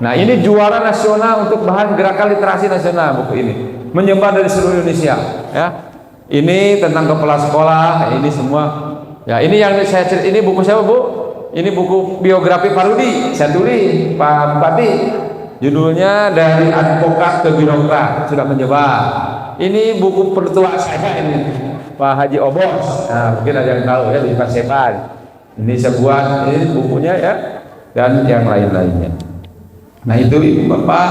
Nah, ini juara nasional untuk bahan gerakan literasi nasional buku ini, menyebar dari seluruh Indonesia ya. Ini tentang kepala sekolah, ini semua. Ya, ini yang saya cerita, ini buku siapa, Bu? Ini buku biografi Pak Rudi, saya tulis, Pak Bupati. Judulnya Dari Advokat ke Birokrat, sudah menyebar. Ini buku pertua saya ini, Pak Haji Obos. Nah, mungkin ada yang tahu ya, di Paseban. Ini saya buat, ini bukunya ya, dan yang lain-lainnya. Nah, itu Ibu Bapak,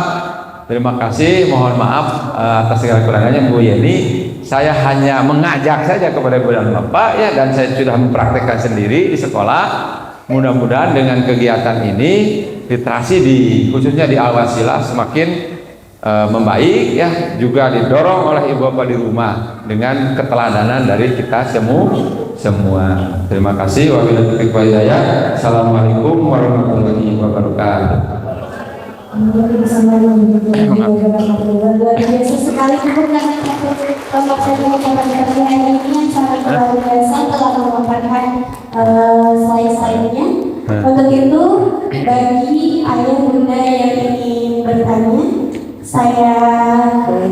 terima kasih. Mohon maaf atas segala kurangannya, Bu Yeni. Saya hanya mengajak saja kepada Ibu dan Bapak ya, dan saya sudah mempraktekkan sendiri di sekolah. Mudah-mudahan dengan kegiatan ini literasi khususnya di Al-Wasilah semakin membaik ya, juga didorong oleh Ibu Bapak di rumah dengan keteladanan dari kita semua. Terima kasih. Wabillahi taufiq wal hidayah. Assalamualaikum warahmatullahi wabarakatuh. Luar biasa sekali kelompok saya hari ini yang sangat luar biasa telah memaparkan slide-slide-nya. Untuk itu, bagi ayah bunda yang ingin bertanya, saya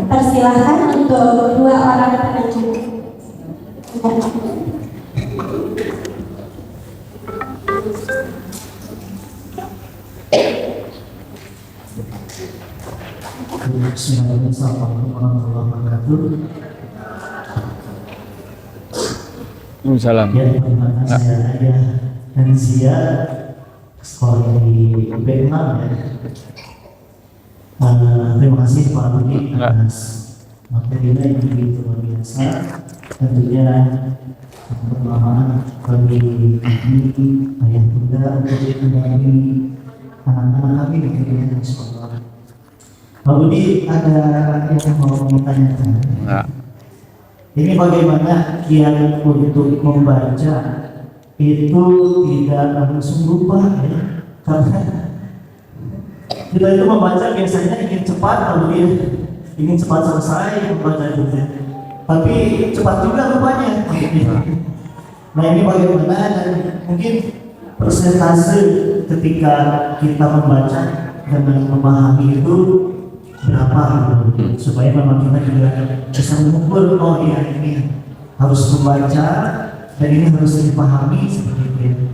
persilahkan untuk 2 orang penanya. Assalamualaikum warahmatullahi wabarakatuh. Waalaikumsalam. Ya, perkenalkan saya Ayah Hanzia, sekolah di UP6 ya. Terima kasih Pak Rudi atas materinya yang begitu luar biasa. Tentunya perlahan bagi kami ayah bunda untuk mendampingi anak-anak kami di kegiatan sekolah. Pak Budi, ada yang mau ditanyakan? Enggak. Ini bagaimana kiat untuk membaca itu tidak langsung lupa ya? Karena kita itu membaca biasanya ingin cepat, Pak Budi, ingin cepat selesai membaca itu, tapi cepat juga lupanya. Nah, ini bagaimana, dan mungkin persentase ketika kita membaca dan memahami itu berapa supaya memang kita juga bisa mengukur, oh iya ini harus membaca dan ini harus dipahami seperti itu.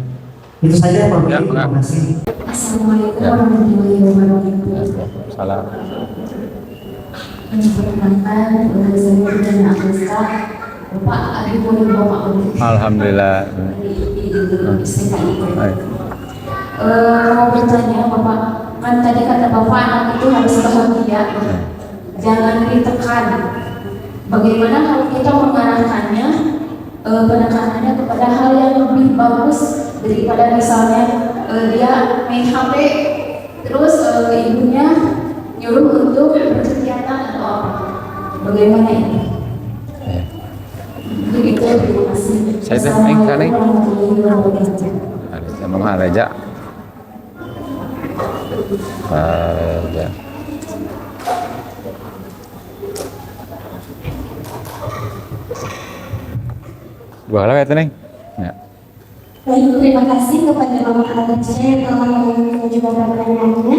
Itu saja Pak Budi, terima kasih. Assalamualaikum warahmatullahi wabarakatuh. Salam. Perkenalkan, saya dengan Agustka, Bapak Adi Mulia Bapak Menteri. Alhamdulillah. Mau bertanya Bapak, kan tadi kata Bapak anak itu harus bahagia, jangan ditekan. Bagaimana kalau kita mengarahkannya, penekanannya kepada hal yang lebih bagus daripada misalnya dia main HP, terus ibunya nyuruh untuk berkegiatan atau apa? Bagaimana ini? Begitu, terima kasih. Saya teh, Assalamualaikum warahmatullahi wabarakatuh. Ada Mama Reja. Reja. Dua lah ya Neng. Ya. Baik, terima kasih kepada Bapak Alexia yang telah mengajukan pertanyaannya.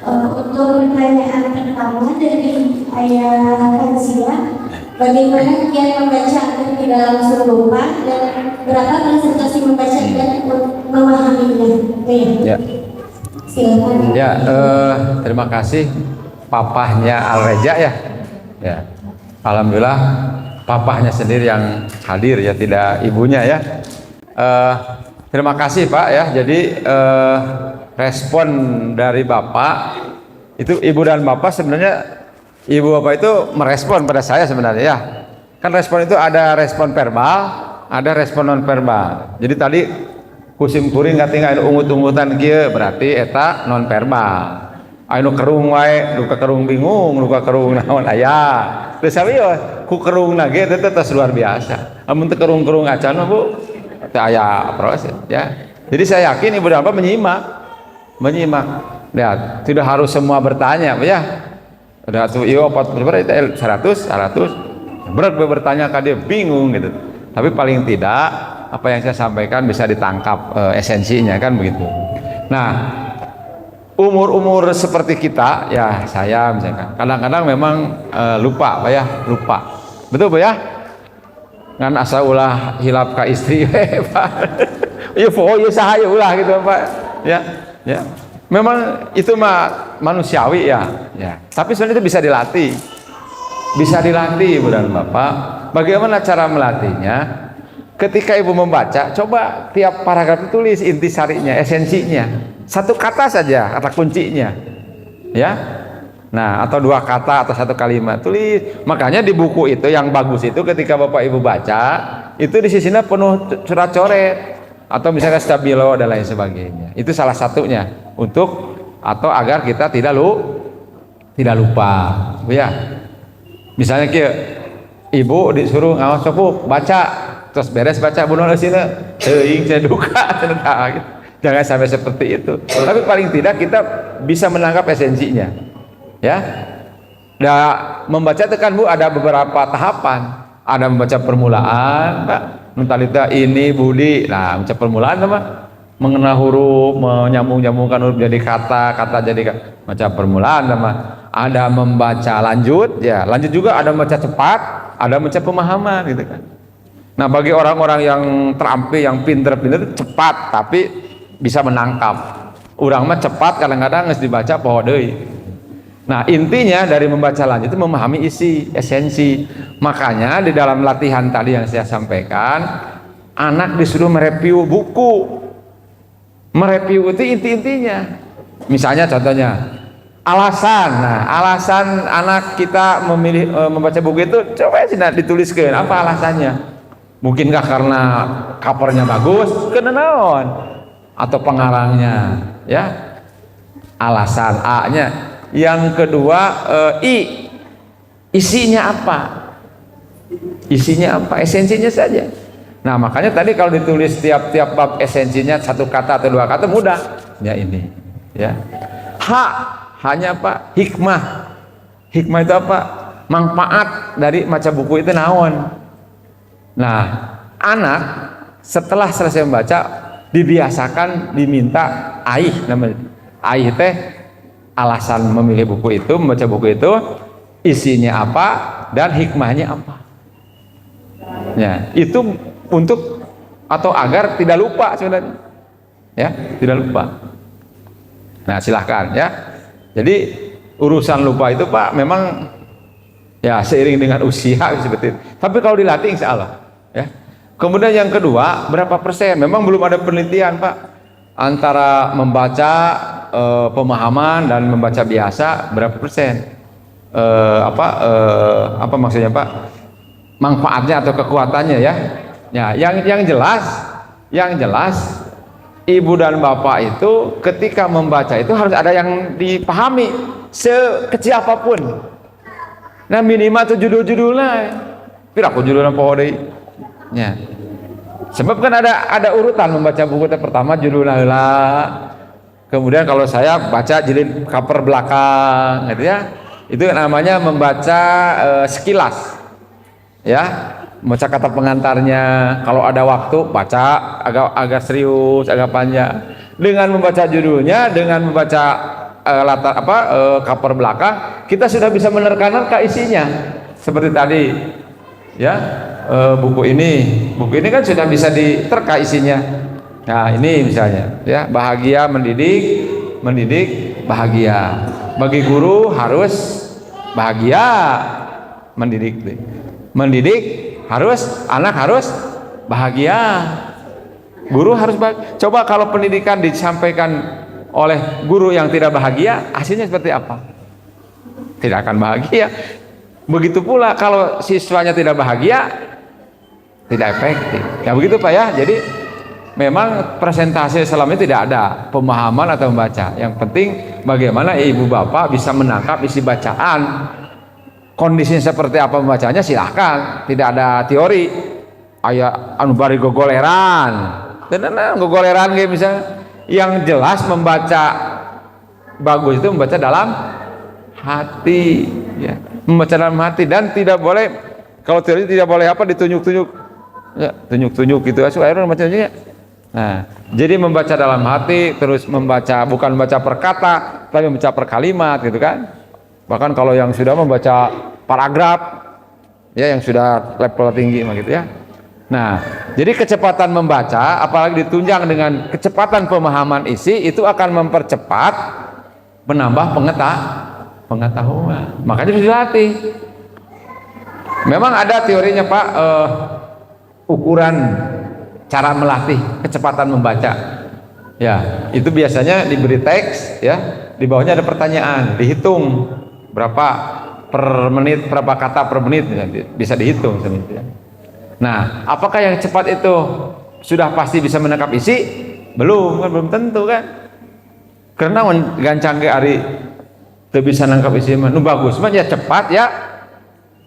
Untuk pertanyaan pertama dari Ayah Kansia, bagaimana kiat membaca agar tidak langsung lupa dan berapa presentasi membaca dan memahaminya? Ya. Silakan. Ya, terima kasih papahnya Al-Reja ya. Ya. Alhamdulillah papahnya sendiri yang hadir ya, tidak ibunya ya. Terima kasih Pak ya. Jadi respon dari Bapak itu, ibu dan Bapak sebenarnya, ibu Bapak itu merespon pada saya sebenarnya ya. Kan respon itu ada respon verbal, ada respon non verbal. Jadi tadi kusim kuring katingan ungut-ungutan kieu berarti eta non verbal. Anu kerung wae, luka kerung bingung, luka kerung naon aya. Terus sabieu ku kerung ge teh luar biasa. Amun teu kerung-kerung acan mah Bu, teh aya proses ya. Jadi saya yakin ibu dan bapak menyimak. Ya, tidak harus semua bertanya ya. Ada tuh iya 100 berat bertanya kan dia bingung gitu. Tapi paling tidak apa yang saya sampaikan bisa ditangkap esensinya kan begitu. Nah, umur-umur seperti kita ya, saya misalkan kadang-kadang memang lupa Pak ya, lupa. Betul Pak ya? Ngan asa ulah hilap ka istri Pak. Ieu poho saha ulah gitu Pak. Ya, ya. Memang itu mah manusiawi ya, ya. Tapi sebenarnya itu bisa dilatih. Bisa dilatih Ibu dan Bapak. Bagaimana cara melatihnya? Ketika Ibu membaca, coba tiap paragraf tulis intisarinya, esensinya. Satu kata saja, kata kuncinya. Ya. Nah, atau dua kata atau satu kalimat tulis. Makanya di buku itu yang bagus itu ketika Bapak Ibu baca, itu di sisinya penuh coret-coret atau misalnya stabilo dan lain sebagainya. Itu salah satunya untuk atau agar kita tidak lupa. Ya. Misalnya Ibu disuruh ngawas sepuh baca, terus beres baca bunuh sini teuing saya duka gitu. Jangan sampai seperti itu. Tapi paling tidak kita bisa menangkap esensinya. Ya. Membaca itu kan Bu ada beberapa tahapan. Ada membaca permulaan, Pak. Mentalita ini budi. Nah, membaca permulaan apa? Mengenal huruf, menyambung-nyambungkan huruf jadi kata jadi baca permulaan sama. Ada membaca lanjut, ya. Lanjut juga ada membaca cepat, ada membaca pemahaman gitu kan. Nah, bagi orang-orang yang terampil, yang pinter-pinter cepat tapi bisa menangkap. Urang mah cepat kadang-kadang geus dibaca poho deui. Nah, intinya dari membaca lanjut itu memahami isi, esensi. Makanya di dalam latihan tadi yang saya sampaikan, anak disuruh mereview buku. Mereview itu inti-intinya. Misalnya contohnya, alasan. Nah, alasan anak kita memilih membaca buku itu coba sih dituliskan apa alasannya. Mungkinkah karena covernya bagus, kena naon, atau pengarangnya, ya. Alasan A-nya. Yang kedua isinya apa? Isinya apa? Esensinya saja. Nah, makanya tadi kalau ditulis tiap-tiap bab esensinya satu kata atau dua kata mudah. Ya ini, ya. Hanya apa? Hikmah. Hikmah itu apa? Manfaat dari baca buku itu naon. Nah, anak setelah selesai membaca dibiasakan diminta aih namanya. Aih teh alasan memilih buku itu, membaca buku itu, isinya apa dan hikmahnya apa. Ya, itu untuk atau agar tidak lupa sebenarnya. Ya, tidak lupa. Nah, silahkan ya. Jadi urusan lupa itu Pak memang ya seiring dengan usia seperti itu. Tapi kalau dilatih insya Allah ya. Kemudian yang kedua, berapa persen? Memang belum ada penelitian Pak antara membaca pemahaman dan membaca biasa berapa persen. apa maksudnya Pak, manfaatnya atau kekuatannya ya. Ya, yang jelas ibu dan bapak itu ketika membaca itu harus ada yang dipahami sekecil apapun. Nah minimal itu judul-judulnya. Piraku judulnya poho deui. Ya. Sebab kan ada urutan membaca buku itu, pertama judulnya heula. Kemudian kalau saya baca jilid cover belakang gitu ya. Itu namanya membaca sekilas. Ya, membaca kata pengantarnya. Kalau ada waktu baca agak serius, agak panjang. Dengan membaca judulnya, dengan membaca cover belakang, kita sudah bisa menerka-nerka isinya. Seperti tadi, ya, buku ini kan sudah bisa diterka isinya. Nah, ini misalnya, ya, bahagia mendidik bahagia. Bagi guru harus bahagia mendidik harus, anak harus bahagia, guru harus bahagia. Coba kalau pendidikan disampaikan oleh guru yang tidak bahagia, hasilnya seperti apa? Tidak akan bahagia. Begitu pula kalau siswanya tidak bahagia, tidak efektif. Ya begitu Pak ya. Jadi memang presentasi selama ini tidak ada pemahaman atau membaca. Yang penting bagaimana ibu bapak bisa menangkap isi bacaan. Kondisinya seperti apa membacanya silahkan, tidak ada teori. Aya anu bari gogoleran. Tenan gogoleran kayak misalnya. Yang jelas membaca bagus itu membaca dalam hati, ya. Membaca dalam hati, dan tidak boleh, kalau teori tidak boleh ditunjuk-tunjuk. Ya, tunjuk-tunjuk gitu akhirnya bacanya. Nah, jadi membaca dalam hati, terus membaca bukan membaca per kata, tapi membaca per kalimat gitu kan. Bahkan kalau yang sudah membaca paragraf, ya, yang sudah level tinggi gitu ya. Nah, jadi kecepatan membaca, apalagi ditunjang dengan kecepatan pemahaman isi, itu akan mempercepat, menambah pengetahuan. Makanya harus dilatih. Memang ada teorinya Pak, ukuran cara melatih kecepatan membaca. Ya, itu biasanya diberi teks, ya, di bawahnya ada pertanyaan, dihitung berapa per menit, berapa kata per menit, bisa dihitung seperti itu. Nah, apakah yang cepat itu sudah pasti bisa menangkap isi? Belum, kan belum tentu kan. Karena gancang ke ari teu bisa nangkap isi mah. Nu bagus mah ya cepat ya.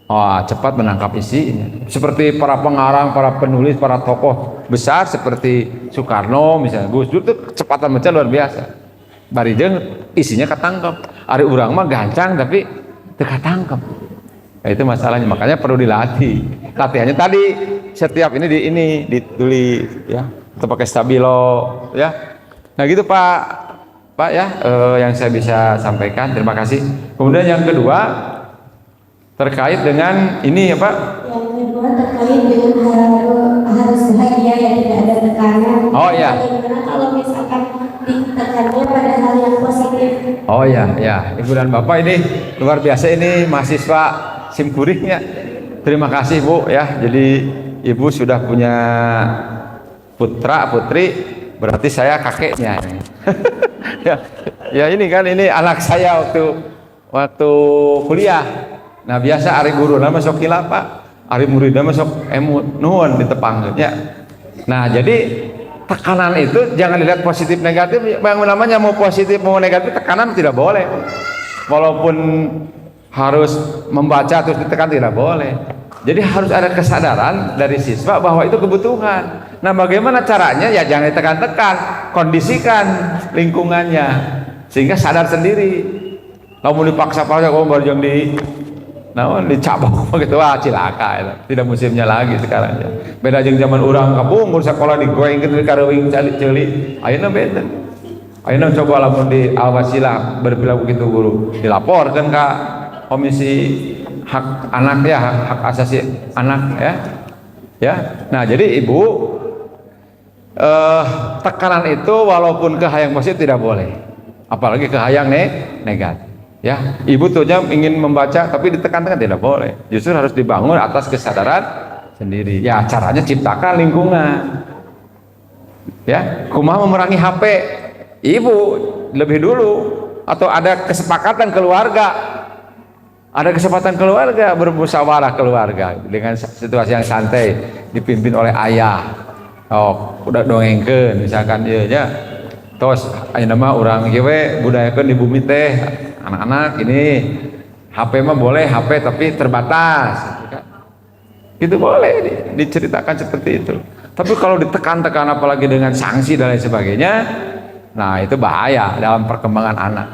Oh, cepat menangkap isinya. Seperti para pengarang, para penulis, para tokoh besar seperti Soekarno misalnya, Gus Dur itu kecepatan baca luar biasa. Bari jeung isinya ketangkep. Ari urang mah gancang tapi teu ketangkep. Nah, itu masalahnya, makanya perlu dilatih. Latihannya tadi setiap ini ditulis ya, atau pakai stabilo ya. Nah gitu Pak ya, yang saya bisa sampaikan. Terima kasih. Kemudian yang kedua terkait dengan ini ya Pak. Yang kedua terkait dengan harus bahagia ya, tidak ada tekanan. Oh ya. Bagaimana kalau misalkan ditekannya pada hal yang positif? Oh ya, ya, Ibu dan Bapak ini luar biasa, ini mahasiswa simkuriknya. Terima kasih Bu ya. Jadi Ibu sudah punya putra putri, berarti saya kakeknya. ya ini kan, ini anak saya waktu kuliah. Nah biasa ari guru nama sok Pak, ari murid nama sok emut nuhun ditepang ya. Nah jadi tekanan itu jangan dilihat positif negatif. Yang namanya mau positif mau negatif, tekanan tidak boleh. Walaupun harus membaca terus ditekan tidak boleh. Jadi harus ada kesadaran dari siswa bahwa itu kebutuhan. Nah bagaimana caranya? Ya jangan ditekan-tekan, kondisikan lingkungannya sehingga sadar sendiri. Kalau dipaksa kamu baru yang dicabok begitu, wah cilaka itu. Tidak musimnya lagi sekarang ya. Beda jeung zaman urang kabung sekolah digoengkeun di kareuing ceuli. Ayeuna beda. Ayeuna coba lamun di awasilah berperilaku kitu guru, dilaporkan ka komisi hak anak ya, hak asasi anak ya. Ya. Nah, jadi Ibu tekanan itu walaupun ke hayang positif tidak boleh. Apalagi ke hayang negatif. Ya, Ibu tuhnya ingin membaca tapi ditekan-tekan tidak boleh. Justru harus dibangun atas kesadaran sendiri. Ya, caranya ciptakan lingkungan. Ya, kumaha memerangi HP? Ibu lebih dulu, atau ada kesepakatan keluarga. Ada kesempatan keluarga, bermusyawarah keluarga dengan situasi yang santai, dipimpin oleh ayah. Oh, udah dongengkeun misalkan ieu nya. Tos ayeuna mah urang ieu we budayakeun di bumi teh. Anak-anak ini HP mah boleh HP tapi terbatas. Itu boleh diceritakan seperti itu. Tapi kalau ditekan-tekan apalagi dengan sanksi dan lain sebagainya, nah itu bahaya dalam perkembangan anak.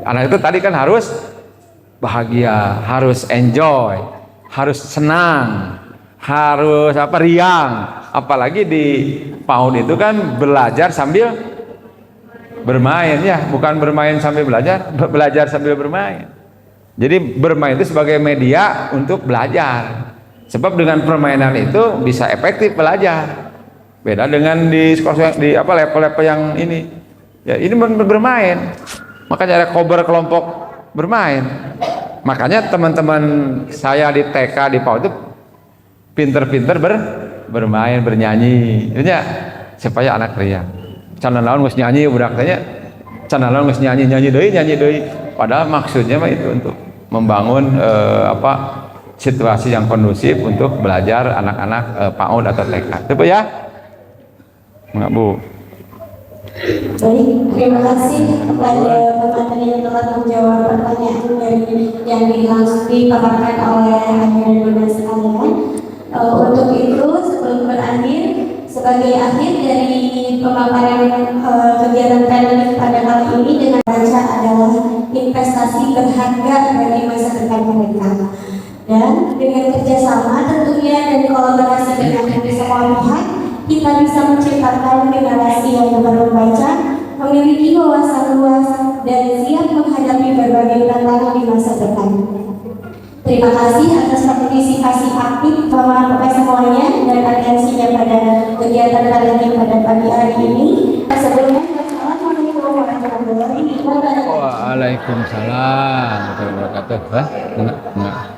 Anak itu tadi kan harus bahagia, harus enjoy, harus senang, harus riang. Apalagi di PAUD itu kan belajar sambil bermain ya, bukan bermain sambil belajar, belajar sambil bermain. Jadi bermain itu sebagai media untuk belajar. Sebab dengan permainan itu bisa efektif belajar. Beda dengan di sekolah di level-level yang ini. Ya ini bermain. Makanya ada kober kelompok bermain. Makanya teman-teman saya di TK di PAUD itu pinter-pinter bermain, bernyanyi. Itunya supaya anak ria. Can naon geus nyanyi budak tanya. Can naon geus nyanyi deui. Padahal maksudnya mah itu untuk membangun situasi yang kondusif untuk belajar anak-anak PAUD atau TK. Itu ya? Enggak, Bu. Baik, terima kasih kepada pemateri yang telah menjawab pertanyaan dari yang langsung dipaparkan oleh Ayah dan Bunda sekalian. Untuk itu, sebelum berakhir, sebagai akhir dari pemaparan kegiatan pandemik pada kali ini dengan baca adalah investasi berharga bagi masa depan mereka. Dan dengan kerjasama tentunya dan kolaborasi dengan semua pihak, kita bisa menciptakan generasi yang membaca, memiliki wawasan luas, dan siap menghadapi berbagai tantangan di masa depan. Terima kasih atas partisipasi aktif Bapak-Bapak semuanya dan atensinya pada kegiatan kali pada pagi hari ini. Sebelumnya, Assalamualaikum warahmatullahi wabarakatuh. Waalaikumsalam warahmatullahi wabarakatuh.